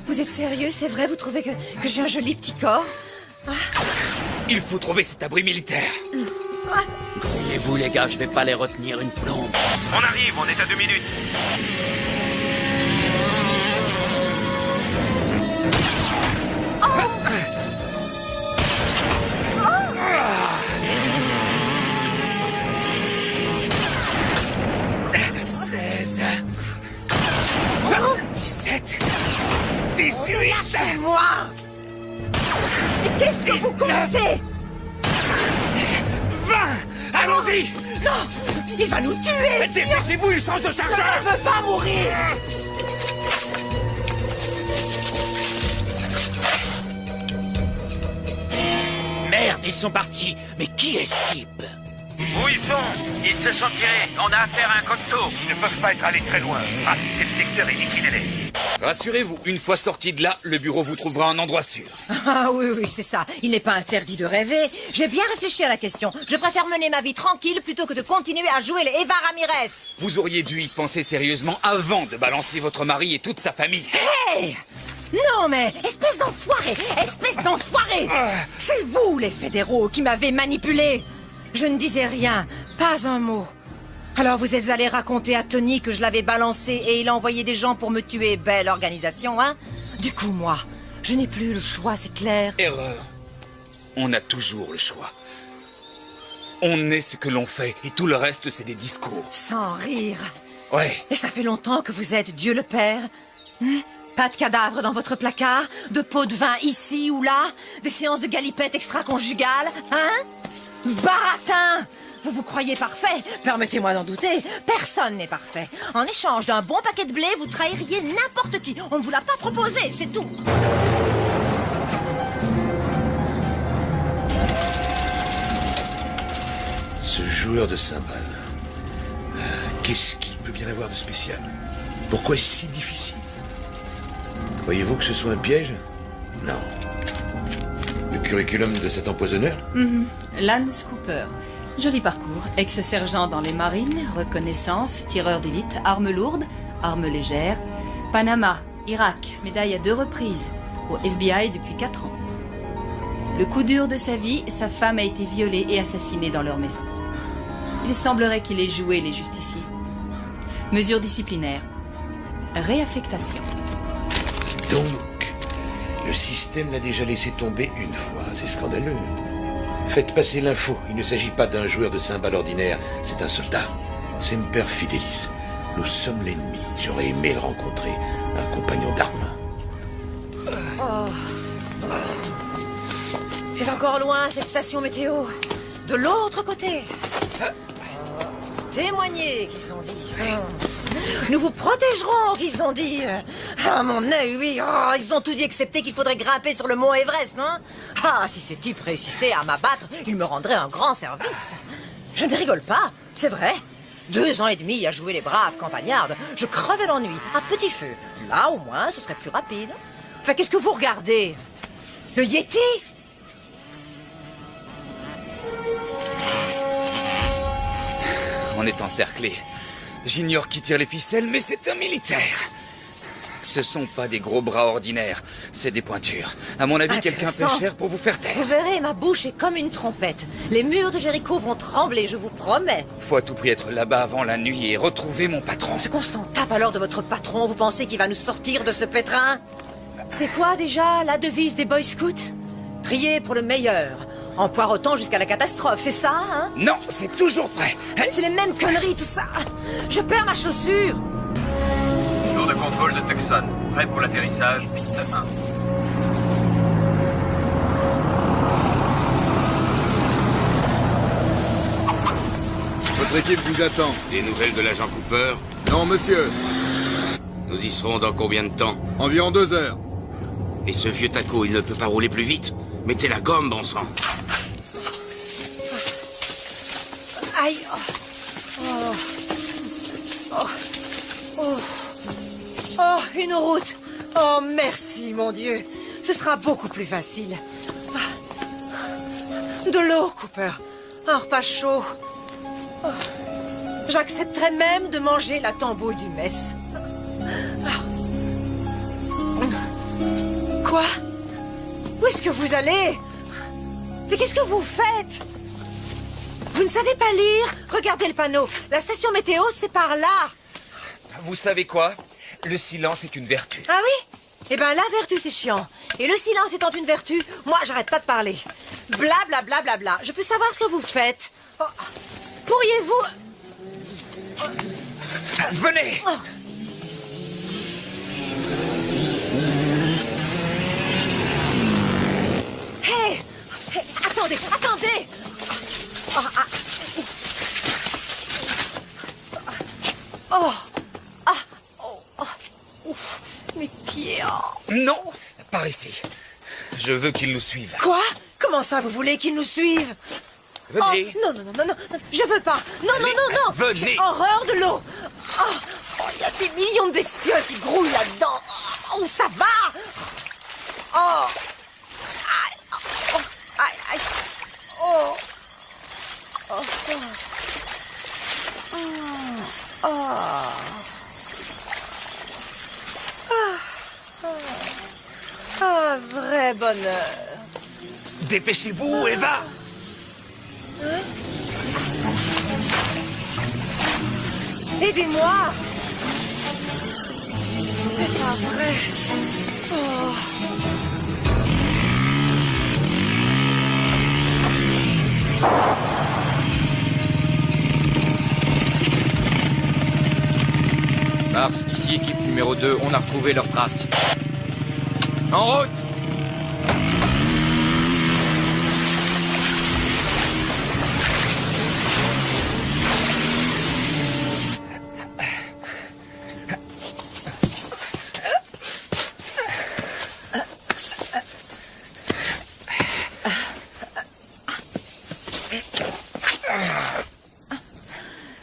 Vous êtes sérieux, c'est vrai? Vous trouvez que j'ai un joli petit corps? Il faut trouver cet abri militaire. Et vous, les gars, je vais pas les retenir une plombe. On arrive, on est à 2 minutes. Oh. 17 18 Lâchez-moi! Mais qu'est-ce que vous comptez? 20 Allons-y! Non! Il va nous tuer! Dépêchez-vous, il change de chargeur! Je ne veux pas mourir! Merde, ils sont partis. Mais qui est ce type? Où ils sont? Ils se sont tirés. On a affaire à un costaud. Ils ne peuvent pas être allés très loin. Ratissez le secteur et liquidez-les. Rassurez-vous, une fois sorti de là, le bureau vous trouvera un endroit sûr. Ah oui, c'est ça. Il n'est pas interdit de rêver. J'ai bien réfléchi à la question. Je préfère mener ma vie tranquille plutôt que de continuer à jouer les Eva Ramirez. Vous auriez dû y penser sérieusement avant de balancer votre mari et toute sa famille. Hey! Non mais, espèce d'enfoiré! Espèce d'enfoiré! C'est vous, les fédéraux, qui m'avez manipulé. Je ne disais rien, pas un mot. Alors vous êtes allé raconter à Tony que je l'avais balancé et il a envoyé des gens pour me tuer. Belle organisation, hein? Du coup, moi, je n'ai plus le choix, c'est clair. Erreur. On a toujours le choix. On est ce que l'on fait et tout le reste, c'est des discours. Sans rire. Ouais. Et ça fait longtemps que vous êtes Dieu le Père. Pas de cadavres dans votre placard, de pots de vin ici ou là, des séances de galipettes extra-conjugales, hein? Baratin! Vous croyez parfait? Permettez-moi d'en douter. Personne n'est parfait. En échange d'un bon paquet de blé, vous trahiriez n'importe qui. On ne vous l'a pas proposé, c'est tout. Ce joueur de cymbales. Qu'est-ce qu'il peut bien avoir de spécial? Pourquoi est-ce si difficile? Croyez-vous que ce soit un piège? Non. Le curriculum de cet empoisonneur? Lance Cooper. Joli parcours. Ex-sergent dans les marines, reconnaissance, tireur d'élite, armes lourdes, armes légères. Panama, Irak, médaille à 2 reprises. Au FBI depuis 4 ans. Le coup dur de sa vie, sa femme a été violée et assassinée dans leur maison. Il semblerait qu'il ait joué les justiciers. Mesures disciplinaires. Réaffectation. Donc, le système l'a déjà laissé tomber une fois. C'est scandaleux. Faites passer l'info. Il ne s'agit pas d'un joueur de cymbales ordinaire. C'est un soldat. Semper Fidelis. Nous sommes l'ennemi. J'aurais aimé le rencontrer. Un compagnon d'armes. C'est encore loin, cette station météo. De l'autre côté. Témoignez, qu'ils ont dit. Nous vous protégerons, qu'ils ont dit. Ah, mon œil, oui. Oh, ils ont tout dit, excepté qu'il faudrait grimper sur le mont Everest, non? Ah, si ces types réussissaient à m'abattre, ils me rendraient un grand service. Je ne rigole pas, c'est vrai. 2 ans et demi à jouer les braves campagnardes, je crevais l'ennui, à petit feu. Là, au moins, ce serait plus rapide. Enfin, qu'est-ce que vous regardez? Le Yeti? On est encerclé. J'ignore qui tire les ficelles, mais c'est un militaire. Ce sont pas des gros bras ordinaires, c'est des pointures. À mon avis, quelqu'un paie cher pour vous faire taire. Vous verrez, ma bouche est comme une trompette. Les murs de Jéricho vont trembler, je vous promets. Faut à tout prix être là-bas avant la nuit et retrouver mon patron. Ce qu'on s'en tape alors de votre patron, vous pensez qu'il va nous sortir de ce pétrin? C'est quoi déjà la devise des Boy Scouts? Priez pour le meilleur. En poireautant jusqu'à la catastrophe, c'est ça, hein? Non, c'est toujours prêt. C'est les mêmes conneries, tout ça. Je perds ma chaussure. Tour de contrôle de Tucson. Prêt pour l'atterrissage, piste 1. Votre équipe vous attend. Des nouvelles de l'agent Cooper? Non, monsieur. Nous y serons dans combien de temps? Environ 2 heures. Et ce vieux taco, il ne peut pas rouler plus vite? Mettez la gomme, bon sang. Aïe. Oh, une route. Oh, merci, mon Dieu. Ce sera beaucoup plus facile. De l'eau, Cooper. Un repas chaud. Oh. J'accepterais même de manger la tambouille du mess. Quoi? Où est-ce que vous allez? Mais qu'est-ce que vous faites? Vous ne savez pas lire? Regardez le panneau. La station météo, c'est par là. Vous savez quoi? Le silence est une vertu. Ah oui? Eh ben, la vertu, c'est chiant. Et le silence étant une vertu, moi, j'arrête pas de parler. Bla, bla, bla, bla, bla. Je peux savoir ce que vous faites? Oh. Pourriez-vous... Venez! Oh. Hey! Hey! Attendez! Attendez! Oh! Oh! Ah! Oh! Oh! Ouf. Mes pieds! Oh. Non! Par ici. Je veux qu'ils nous suivent. Quoi? Comment ça, vous voulez qu'ils nous suivent? Venez! Oh, non, je veux pas! Non! Venez! J'ai horreur de l'eau! Oh, il y a des millions de bestioles qui grouillent là-dedans! Oh, ça va! Oh! Aïe! Oh! Un vrai bonheur! Dépêchez-vous, Eva! Hein? Aidez-moi! C'est pas vrai! Oh. Mars, ici équipe numéro 2, on a retrouvé leurs traces. En route!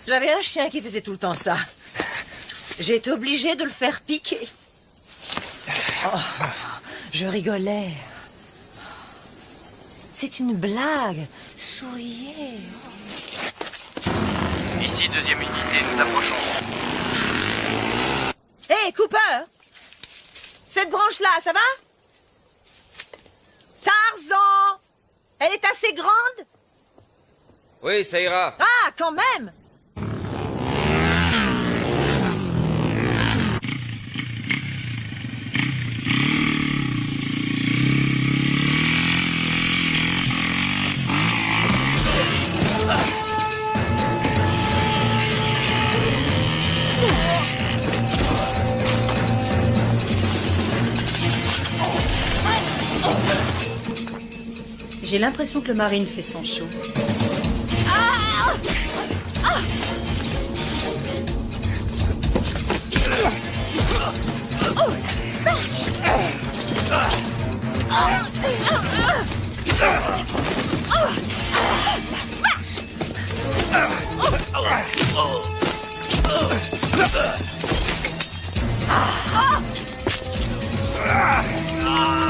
J'avais un chien qui faisait tout le temps ça. J'ai été obligée de le faire piquer. Oh, je rigolais. C'est une blague. Souriez. Ici, deuxième unité, nous approchons. Hé, Cooper! Cette branche-là, ça va? Tarzan! Elle est assez grande? Oui, ça ira. Ah, quand même! J'ai l'impression que le Marine fait son show.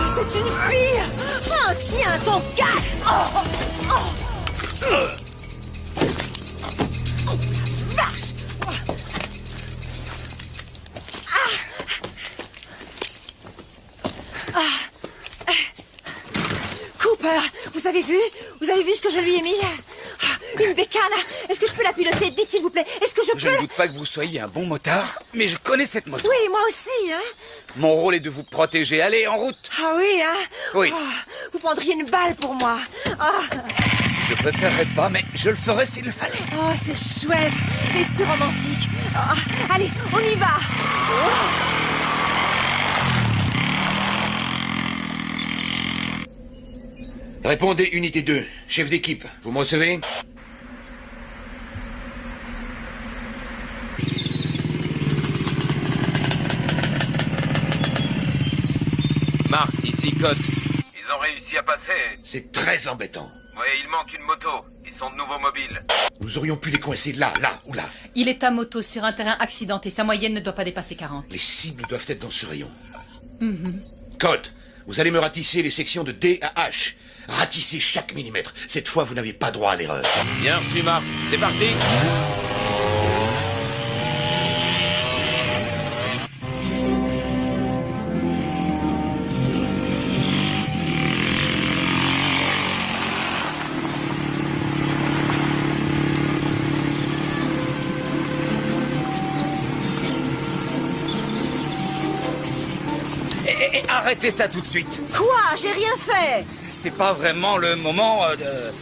C'est une fille! Oh, tiens, ton casse! Vache! Cooper, vous avez vu? Vous avez vu ce que je lui ai mis? Une béquille chicane. Est-ce que je peux la piloter? Dites s'il vous plaît. Est-ce que je peux... Je ne doute pas que vous soyez un bon motard, mais je connais cette moto. Oui, moi aussi, hein. Mon rôle est de vous protéger. Allez, en route. Ah oui, hein. Oui. Oh, vous prendriez une balle pour moi. Ah. Je préférerais pas, mais je le ferais s'il le fallait. Oh, c'est chouette et c'est romantique. Ah, allez, on y va. Répondez, unité 2. Chef d'équipe, vous me recevez? Mars, ici Code. Ils ont réussi à passer. C'est très embêtant. Oui, il manque une moto. Ils sont de nouveau mobiles. Nous aurions pu les coincer là ou là. Il est à moto sur un terrain accidenté. Sa moyenne ne doit pas dépasser 40. Les cibles doivent être dans ce rayon. Mhm. Code, vous allez me ratisser les sections de D à H. Ratissez chaque millimètre. Cette fois, vous n'avez pas droit à l'erreur. Bien reçu, Mars. C'est parti. Arrêtez ça tout de suite. Quoi? J'ai rien fait. C'est pas vraiment le moment de...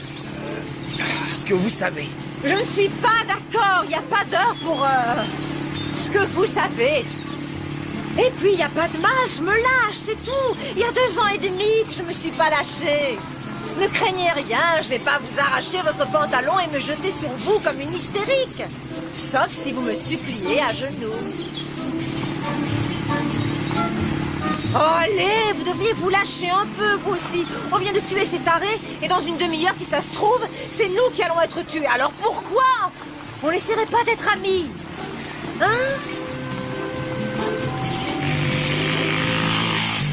ce que vous savez. Je ne suis pas d'accord. Il n'y a pas d'heure pour... ce que vous savez. Et puis, il n'y a pas de mal. Je me lâche, c'est tout. Il y a 2 ans et demi que je me suis pas lâchée. Ne craignez rien. Je vais pas vous arracher votre pantalon et me jeter sur vous comme une hystérique. Sauf si vous me suppliez à genoux. Oh, allez, vous devriez vous lâcher un peu, vous aussi. On vient de tuer ces tarés, et dans une demi-heure, si ça se trouve, c'est nous qui allons être tués. Alors pourquoi on n'essaierait pas d'être amis? Hein?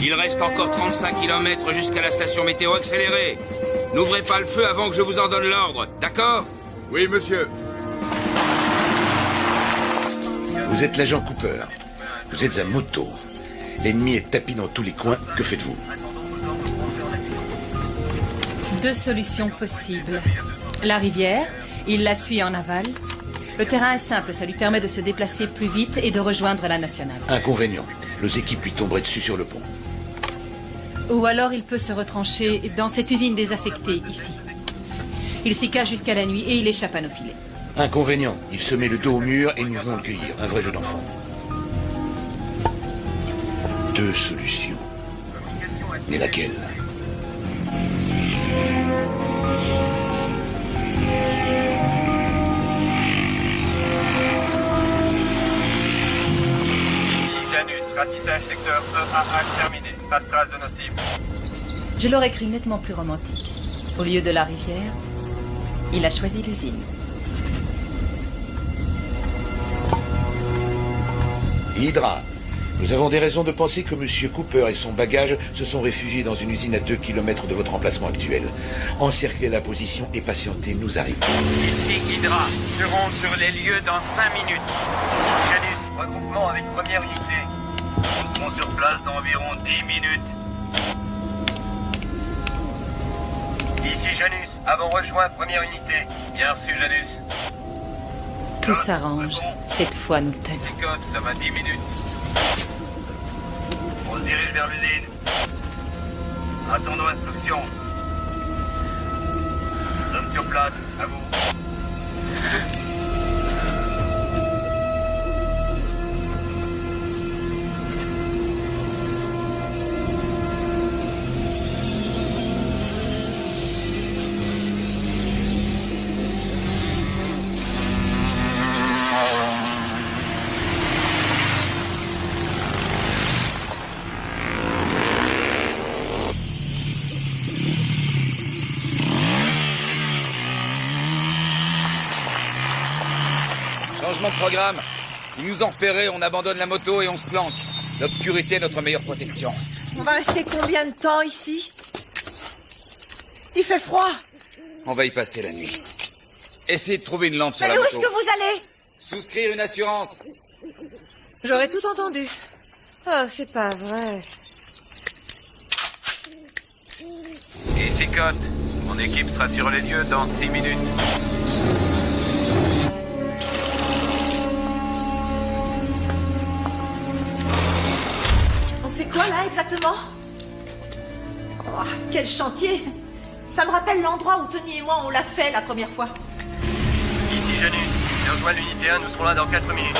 Il reste encore 35 km jusqu'à la station météo accélérée. N'ouvrez pas le feu avant que je vous en donne l'ordre, d'accord? Oui, monsieur. Vous êtes l'agent Cooper. Vous êtes à moto. L'ennemi est tapis dans tous les coins. Que faites-vous? 2 solutions possibles. La rivière, il la suit en aval. Le terrain est simple, ça lui permet de se déplacer plus vite et de rejoindre la nationale. Inconvénient. Nos équipes lui tomberaient dessus sur le pont. Ou alors il peut se retrancher dans cette usine désaffectée, ici. Il s'y cache jusqu'à la nuit et il échappe à nos filets. Inconvénient. Il se met le dos au mur et nous venons le cueillir. Un vrai jeu d'enfant. 2 solutions. Mais laquelle? Janus, ratissage secteur EAH terminé. Pas de trace de nos cibles. Je l'aurais cru nettement plus romantique. Au lieu de la rivière, il a choisi l'usine. Hydra. Nous avons des raisons de penser que M. Cooper et son bagage se sont réfugiés dans une usine à 2 km de votre emplacement actuel. Encerclez la position et patientez, nous arrivons. Ici Hydra, serons sur les lieux dans 5 minutes. Janus, regroupement avec première unité. Nous serons sur place dans environ 10 minutes. Ici Janus, avons rejoint première unité. Bien reçu Janus. Tout s'arrange. Cette fois, nous tenons. Code, ça va 10 minutes. On se dirige vers l'usine. Attendons instruction. Nous sommes sur place, à vous. Changement de programme. Ils nous ont repérés, on abandonne la moto et on se planque. L'obscurité est notre meilleure protection. On va rester combien de temps ici? Il fait froid. On va y passer la nuit. Essayez de trouver une lampe sur Mais la où moto. est-ce que vous allez? Souscrire une assurance. J'aurais tout entendu. Oh, c'est pas vrai. Ici Code, mon équipe sera sur les lieux dans 6 minutes. exactement? Oh, quel chantier! Ça me rappelle l'endroit où Tony et moi on l'a fait la première fois. Ici Janus, j'ai rejoint l'unité 1, nous serons là dans 4 minutes.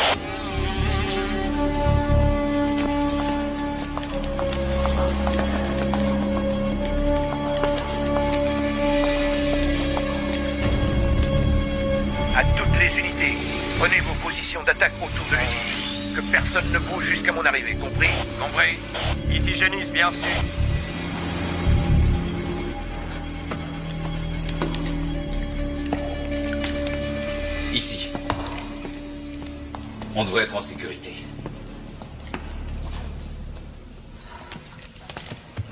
À toutes les unités, prenez vos positions d'attaque autour de l'unité. Que personne ne bouge jusqu'à mon arrivée, compris? Compris. Ici Janus, bien reçu. Ici. On devrait être en sécurité.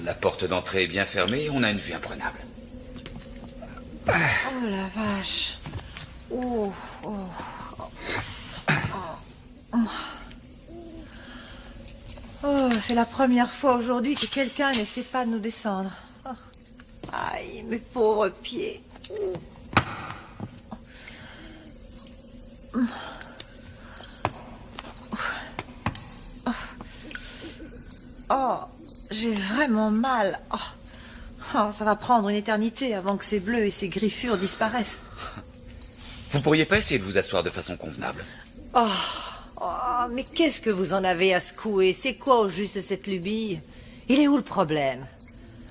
La porte d'entrée est bien fermée, on a une vue imprenable. Oh la vache. Oh, oh. Oh, c'est la première fois aujourd'hui que quelqu'un n'essaie pas de nous descendre. Oh. Aïe, mes pauvres pieds. Oh, j'ai vraiment mal. Oh. Oh, ça va prendre une éternité avant que ces bleus et ces griffures disparaissent. Vous pourriez pas essayer de vous asseoir de façon convenable? Oh, oh, mais qu'est-ce que vous en avez à secouer? C'est quoi au juste cette lubie? Il est où le problème?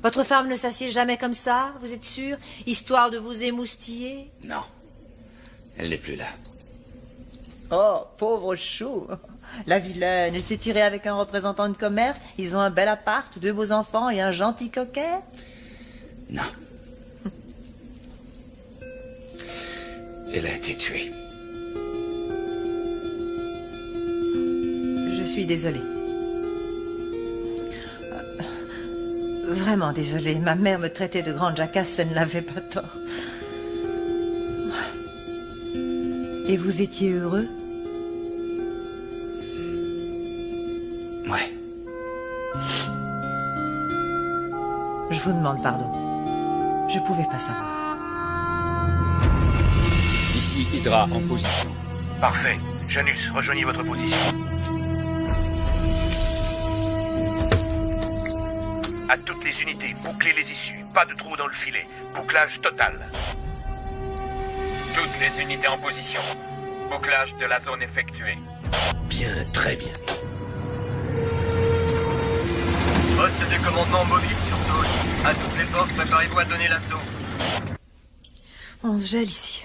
Votre femme ne s'assied jamais comme ça, vous êtes sûr? Histoire de vous émoustiller? Non. Elle n'est plus là. Oh, pauvre chou. La vilaine, elle s'est tirée avec un représentant de commerce. Ils ont un bel appart, 2 beaux enfants et un gentil coquet. Non. Elle a été tuée. Je suis désolée. Vraiment désolée. Ma mère me traitait de grande jacasse, elle ne l'avait pas tort. Et vous étiez heureux? Ouais. Je vous demande pardon. Je pouvais pas savoir. Ici, Hydra, en position. Parfait. Janus, rejoignez votre position. À toutes les unités, bouclez les issues. Pas de trou dans le filet. Bouclage total. Toutes les unités en position. Bouclage de la zone effectué. Bien, très bien. Poste de commandement mobile sur zone. À toutes les forces, préparez-vous à donner l'assaut. On se gèle ici.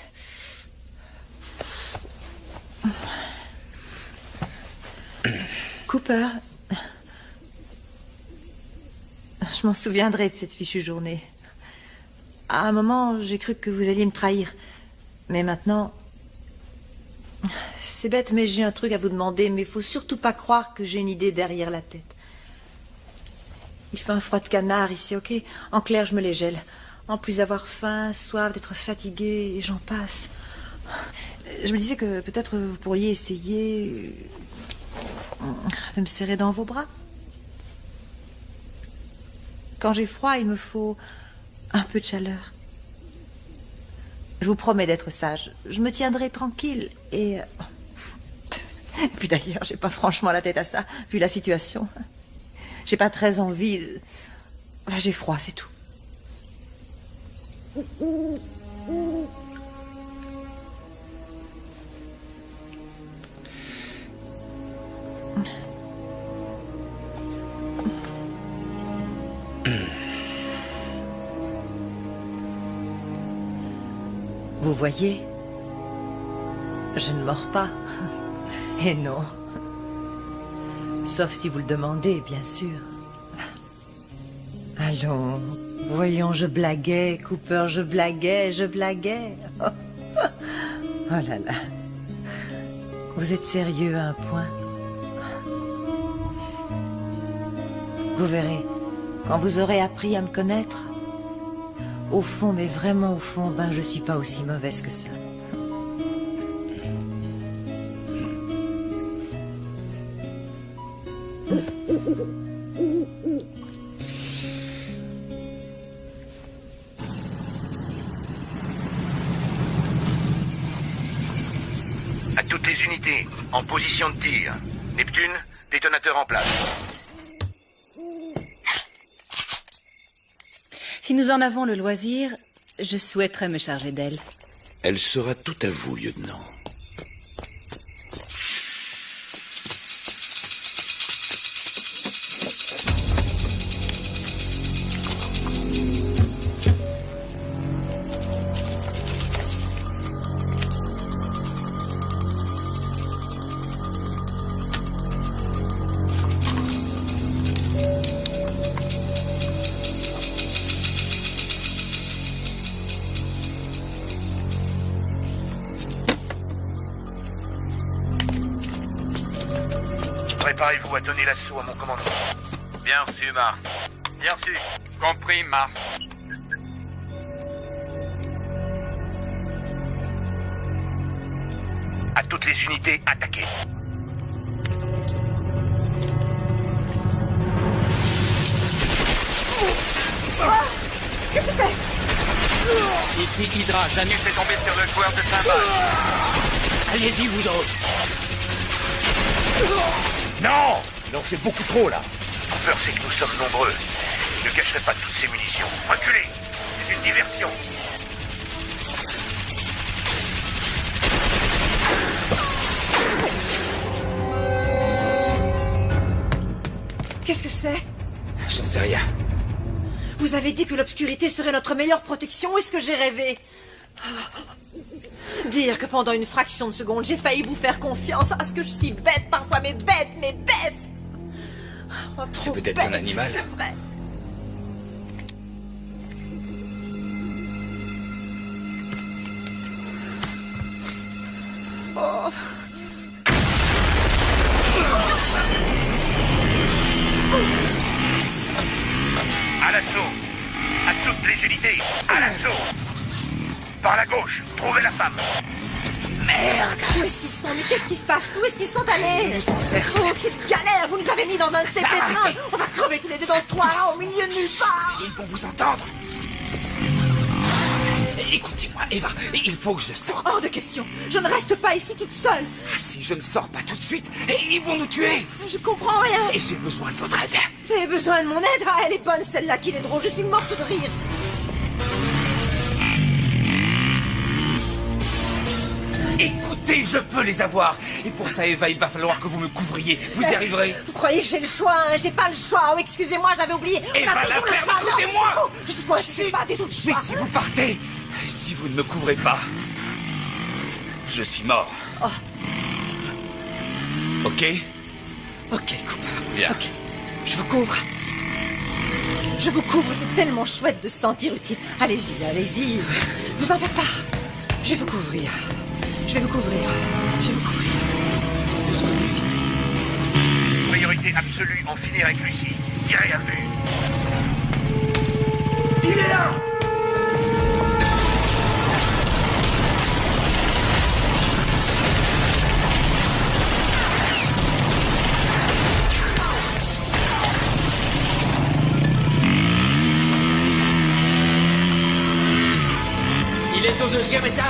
Cooper, je m'en souviendrai de cette fichue journée. À un moment, j'ai cru que vous alliez me trahir. Mais maintenant... C'est bête, mais j'ai un truc à vous demander, mais il faut surtout pas croire que j'ai une idée derrière la tête. Il fait un froid de canard ici, ok? En clair, je me les gèle. En plus d'avoir faim, soif, d'être fatiguée, et j'en passe. Je me disais que peut-être vous pourriez essayer de me serrer dans vos bras. Quand j'ai froid, il me faut un peu de chaleur. Je vous promets d'être sage. Je me tiendrai tranquille et... Puis d'ailleurs, j'ai pas franchement la tête à ça, vu la situation. J'ai pas très envie de... Voilà, j'ai froid, c'est tout. Vous voyez, je ne mords pas. Et non. Sauf si vous le demandez, bien sûr. Allons, voyons, je blaguais, Cooper, je blaguais. Oh là là. Vous êtes sérieux à un point? Vous verrez, quand vous aurez appris à me connaître, au fond, mais vraiment au fond, ben je suis pas aussi mauvaise que ça. À toutes les unités, en position de tir. Neptune, détonateur en place. Si nous en avons le loisir, je souhaiterais me charger d'elle. Elle sera tout à vous, lieutenant. Préparez-vous à donner l'assaut à mon commandement. Bien reçu, Mars. Bien reçu. Compris, Mars. À toutes les unités, attaquez. Qu'est-ce que c'est? Ici Hydra, Janus est tombé sur le joueur de cymbales. Allez-y, vous autres. Non! Il en fait beaucoup trop, là. La peur, c'est que nous sommes nombreux. Je ne cacherai pas toutes ces munitions. Reculez! C'est une diversion. Qu'est-ce que c'est? J'en sais rien. Vous avez dit que l'obscurité serait notre meilleure protection. Est-ce que j'ai rêvé? Dire que pendant une fraction de seconde, j'ai failli vous faire confiance. Ah, ce que je suis bête parfois, mais bête. Oh, c'est peut-être un animal. C'est vrai. Oh. À l'assaut! À toutes les unités! À l'assaut! Par la gauche, trouvez la femme! Merde! Où est-ce qu'ils sont? Mais qu'est-ce qui se passe? Où est-ce qu'ils sont allés? Ils nous encerclent. Oh, quelle galère! Vous nous avez mis dans un de ces pétrins! On va crever tous les deux dans ce trou-là, au milieu de nulle part! Ils vont vous entendre. Écoutez-moi, Eva, il faut que je sorte. Hors de question! Je ne reste pas ici toute seule! Si je ne sors pas tout de suite, ils vont nous tuer. Je comprends rien! Et j'ai besoin de votre aide. Vous avez besoin de mon aide? Ah, elle est bonne, celle-là, qu'il est drôle. Je suis morte de rire. Écoutez, je peux les avoir. Et pour ça, Eva, il va falloir que vous me couvriez. Vous y arriverez. Vous croyez que j'ai le choix, hein? J'ai pas le choix. Oh, excusez-moi, j'avais oublié. Eva, la ferme, écoutez-moi. Oh, je suis coincée, pas des toute Mais si vous partez, si vous ne me couvrez pas, je suis mort. Oh. Ok? Ok, Cooper. Bien. Ok. Je vous couvre. Je vous couvre, c'est tellement chouette de se sentir utile. Allez-y, allez-y. Vous en faites pas. Je vais vous couvrir. Je vais vous couvrir. Je vais vous couvrir. De ce côté-ci. Priorité absolue, en finir avec Lucie. Tirez à vue. Il est là! Il est au 2e étage.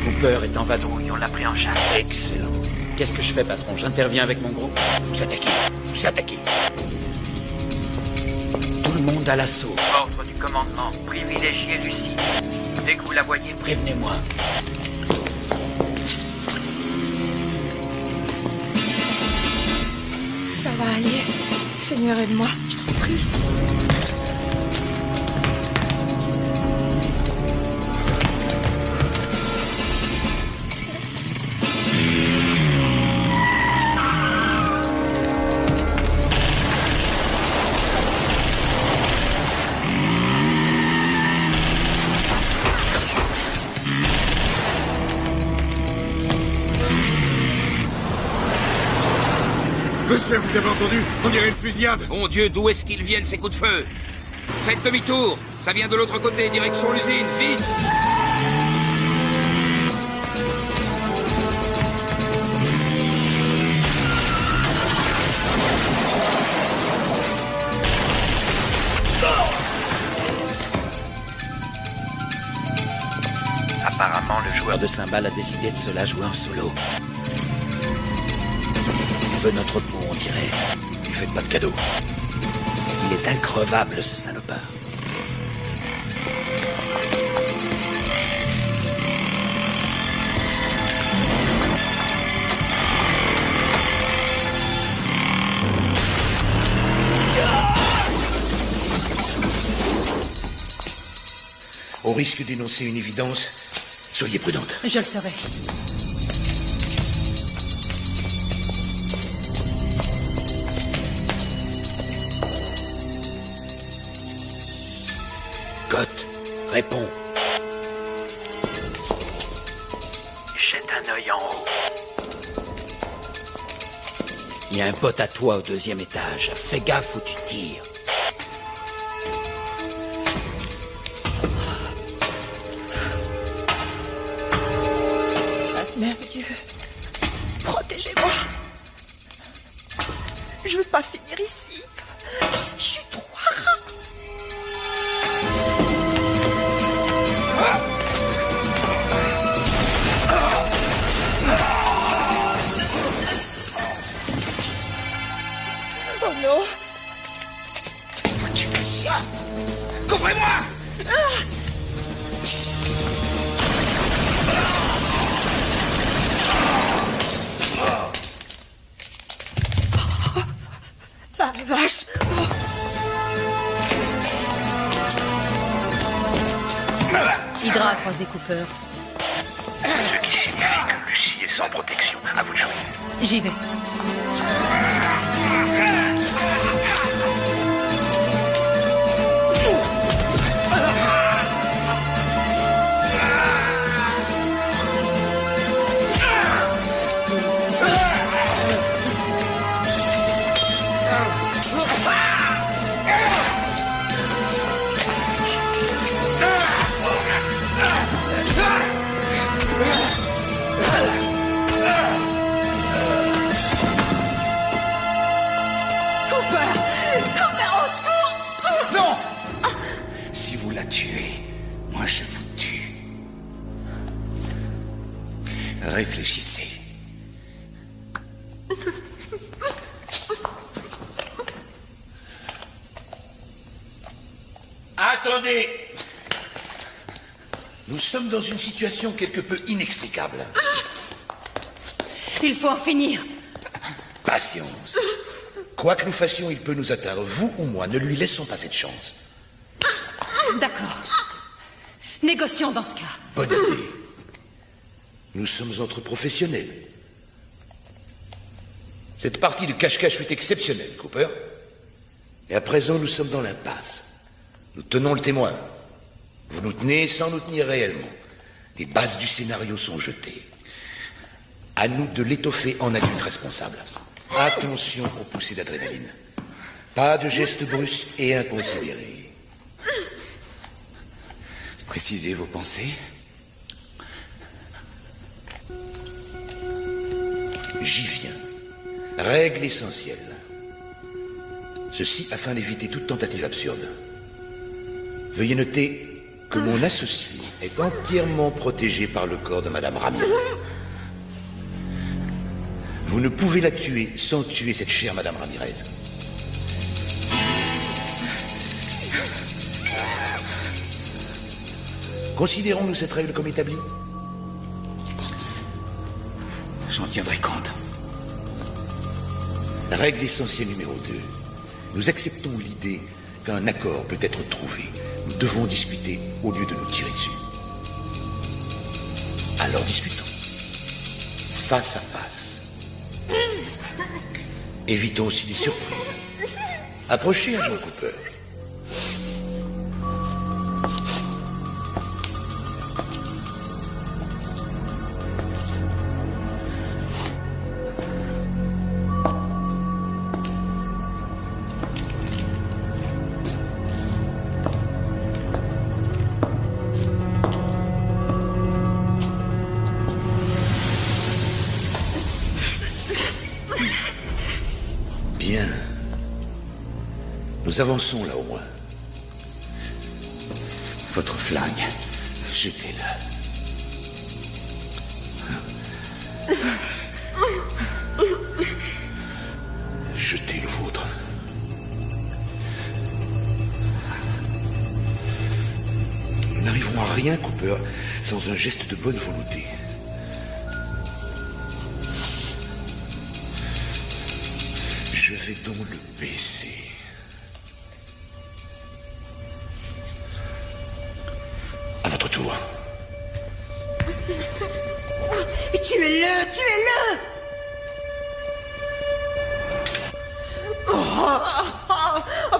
Cooper est en vadrouille, on l'a pris en charge. Excellent. Qu'est-ce que je fais, patron? J'interviens avec mon groupe. Vous attaquez. Vous attaquez. Tout le monde à l'assaut. Ordre du commandement. Privilégiez Lucie. Dès que vous la voyez, prévenez-moi. Ça va aller. Seigneur, aide-moi. Je t'en prie. Monsieur, vous avez entendu? On dirait une fusillade. Bon Dieu, d'où est-ce qu'ils viennent, ces coups de feu? Faites demi-tour. Ça vient de l'autre côté, direction l'usine. Vite! Apparemment, le joueur de cymbales a décidé de se la jouer en solo. Il veut notre peau, on dirait. faites pas de cadeaux. Il est increvable, ce salopard. Au risque d'énoncer une évidence, soyez prudente. Je le serai. Scott, réponds. Jette un œil en haut. Il y a un pote à toi au 2e étage. Fais gaffe où tu tires. Merdieu. Protégez-moi. Je veux pas finir ici, dans ce fichu trou. Oh non. Tu me chiottes. Couvrez-moi. La vache. Hydra a croisé Cooper. Ce qui signifie que Lucie est sans protection. À vous de jouer. J'y vais. Réfléchissez. Attendez! Nous sommes dans une situation quelque peu inextricable. Il faut en finir. Patience. Quoi que nous fassions, il peut nous atteindre. Vous ou moi, ne lui laissons pas cette chance. D'accord. Négocions dans ce cas. Bonne idée. Nous sommes entre professionnels. Cette partie de cache-cache fut exceptionnelle, Cooper. Et à présent, nous sommes dans l'impasse. Nous tenons le témoin. Vous nous tenez sans nous tenir réellement. Les bases du scénario sont jetées. À nous de l'étoffer en adulte responsable. Attention aux poussées d'adrénaline. Pas de gestes brusques et inconsidérés. Précisez vos pensées. J'y viens. Règle essentielle. Ceci afin d'éviter toute tentative absurde. Veuillez noter que mon associé est entièrement protégé par le corps de Madame Ramirez. Vous ne pouvez la tuer sans tuer cette chère Madame Ramirez. Considérons-nous cette règle comme établie? J'en tiendrai compte. Règle essentielle numéro 2. Nous acceptons l'idée qu'un accord peut être trouvé. Nous devons discuter au lieu de nous tirer dessus. Alors discutons. Face à face. Évitons aussi des surprises. Approchez, agent Cooper. Bien. Nous avançons là au moins. Votre flingue. Jetez-le. Jetez le vôtre. rien, Cooper, sans un geste de bonne volonté. Je vais donc le baisser. À votre tour. Tuez-le, tuez-le! Oh,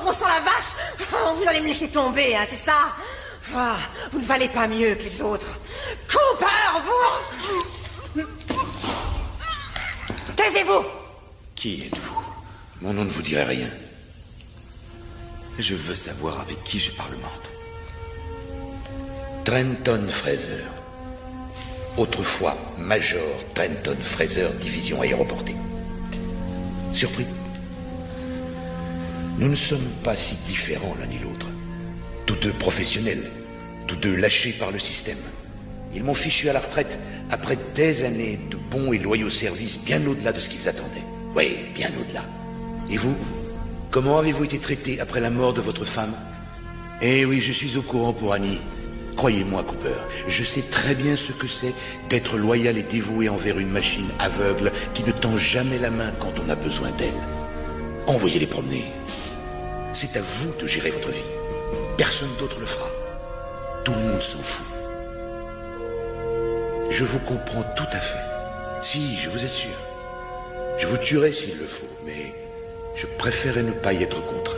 bon sang la vache! Vous allez me laisser tomber, hein, c'est ça? Vous ne valez pas mieux que les autres. Cooper, vous... Taisez-vous! Qui êtes-vous? Mon nom ne vous dirait rien. Je veux savoir avec qui je parlemente. Trenton Fraser. Autrefois Major Trenton Fraser, division aéroportée. Surpris? Nous ne sommes pas si différents l'un et l'autre. Tous deux professionnels, tous deux lâchés par le système. Ils m'ont fichu à la retraite après des années de bons et loyaux services bien au-delà de ce qu'ils attendaient. Oui, bien au-delà. Et vous? Comment avez-vous été traité après la mort de votre femme? Eh oui, je suis au courant pour Annie. Croyez-moi, Cooper, je sais très bien ce que c'est d'être loyal et dévoué envers une machine aveugle qui ne tend jamais la main quand on a besoin d'elle. Envoyez-les promener. C'est à vous de gérer votre vie. Personne d'autre le fera. Tout le monde s'en fout. Je vous comprends tout à fait. Si, je vous assure. Je vous tuerai s'il le faut, mais je préférerais ne pas y être contraint.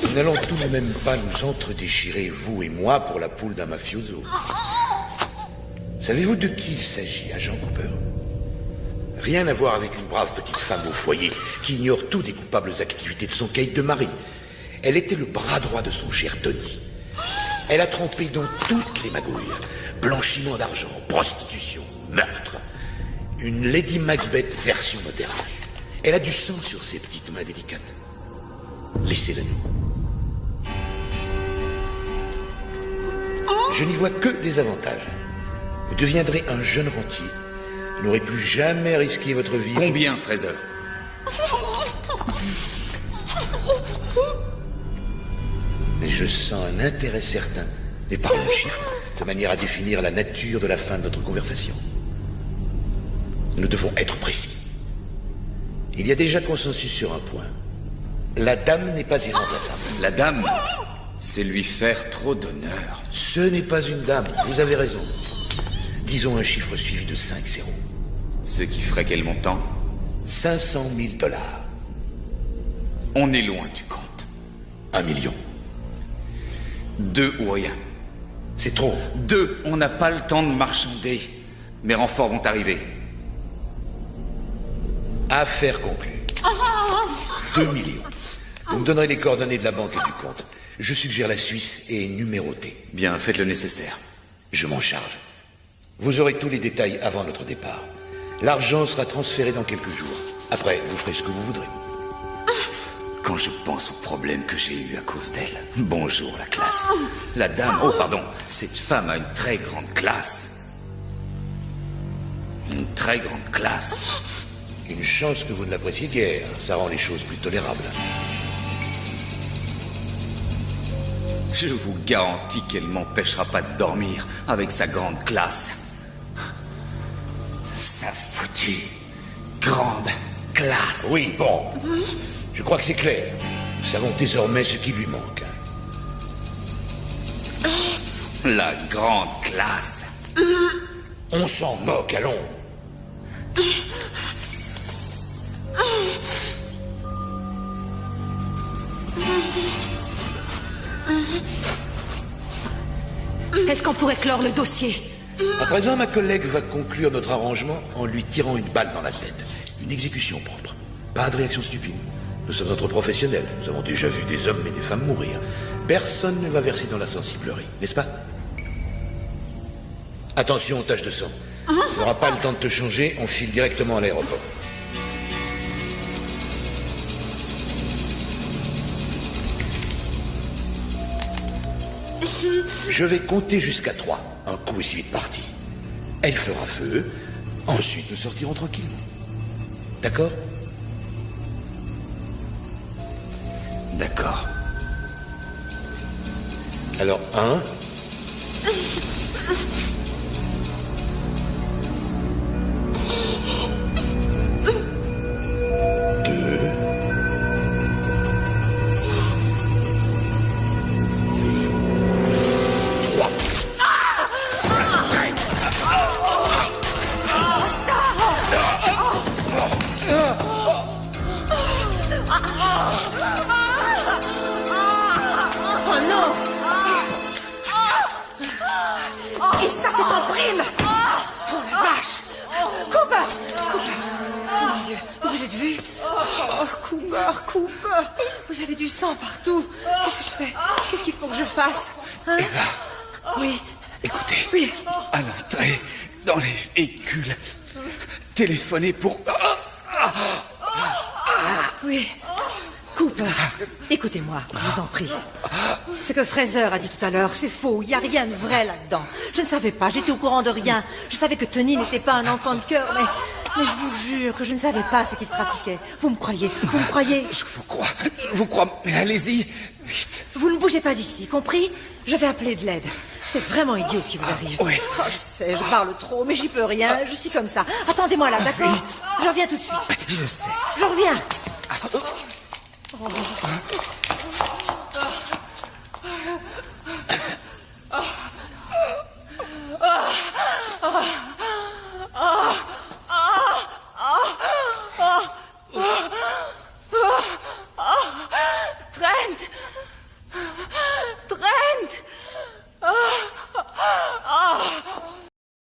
Nous n'allons tout de même pas nous entre-déchirer, vous et moi, pour la poule d'un mafioso. Savez-vous de qui il s'agit, agent Cooper? Rien à voir avec une brave petite femme au foyer qui ignore tout des coupables activités de son caïd de mari. Elle était le bras droit de son cher Tony. Elle a trempé dans toutes les magouilles. Blanchiment d'argent, prostitution, meurtre. Une Lady Macbeth version moderne. Elle a du sang sur ses petites mains délicates. Laissez-la nous. Je n'y vois que des avantages. Vous deviendrez un jeune rentier. Vous n'aurez plus jamais risqué votre vie. Combien, Fraser? Je sens un intérêt certain. Mais parlons chiffres, de manière à définir la nature de la fin de notre conversation. Nous devons être précis. Il y a déjà consensus sur un point. La dame n'est pas irremplaçable. La dame, c'est lui faire trop d'honneur. Ce n'est pas une dame, vous avez raison. Disons un chiffre suivi de 5 zéros. Ce qui ferait quel montant? 500 000 $. On est loin du compte. 1 million. 2 ou rien. C'est trop. 2, on n'a pas le temps de marchander. Mes renforts vont arriver. Affaire conclue. 2 millions. Vous me donnerez les coordonnées de la banque et du compte. Je suggère la Suisse et numérotée. Bien, faites le nécessaire. Je m'en charge. Vous aurez tous les détails avant notre départ. L'argent sera transféré dans quelques jours. Après, vous ferez ce que vous voudrez. Quand je pense aux problèmes que j'ai eus à cause d'elle. Bonjour, la classe. La dame... Oh, pardon. Cette femme a une très grande classe. Une très grande classe. Une chance que vous ne l'appréciez guère. Ça rend les choses plus tolérables. Je vous garantis qu'elle m'empêchera pas de dormir avec sa grande classe. Sa foutue grande classe. Oui, bon. Je crois que c'est clair. Nous savons désormais ce qui lui manque. La grande classe. On s'en moque, allons. Est-ce qu'on pourrait clore le dossier? À présent, ma collègue va conclure notre arrangement en lui tirant une balle dans la tête. Une exécution propre. Pas de réaction stupide. Nous sommes entre professionnels. Nous avons déjà vu des hommes et des femmes mourir. Personne ne va verser dans la sensiblerie, n'est-ce pas? Attention aux taches de sang. On n'aura pas le temps de te changer, on file directement à l'aéroport. Je vais compter jusqu'à 3. Un coup est si vite parti. Elle fera feu. Ensuite, nous sortirons tranquillement. D'accord? D'accord. Alors, 1. Oh non! Et ça, c'est en prime! Oh la vache! Cooper! Oh mon Dieu, vous êtes vu? Oh, Cooper! Vous avez du sang partout. Qu'est-ce que je fais? Qu'est-ce qu'il faut que je fasse? Hein? Eva, Oui. écoutez, Oui. à l'entrée, dans les véhicules, téléphonez pour... Oui. Cooper, écoutez-moi, je vous en prie. Ce que Fraser a dit tout à l'heure, c'est faux. Il n'y a rien de vrai là-dedans. Je ne savais pas, j'étais au courant de rien. Je savais que Tony n'était pas un enfant de cœur, mais je vous jure que je ne savais pas ce qu'il trafiquait. Vous me croyez? Vous me croyez? Je vous crois, mais allez-y, vite. Vous ne bougez pas d'ici, compris? Je vais appeler de l'aide. C'est vraiment idiot ce qui vous arrive. Oui. Oh, je sais, je parle trop, mais j'y peux rien. Je suis comme ça. Attendez-moi là, d'accord? Vite. Je reviens tout de suite. Je sais. Je reviens. Ah. Oh.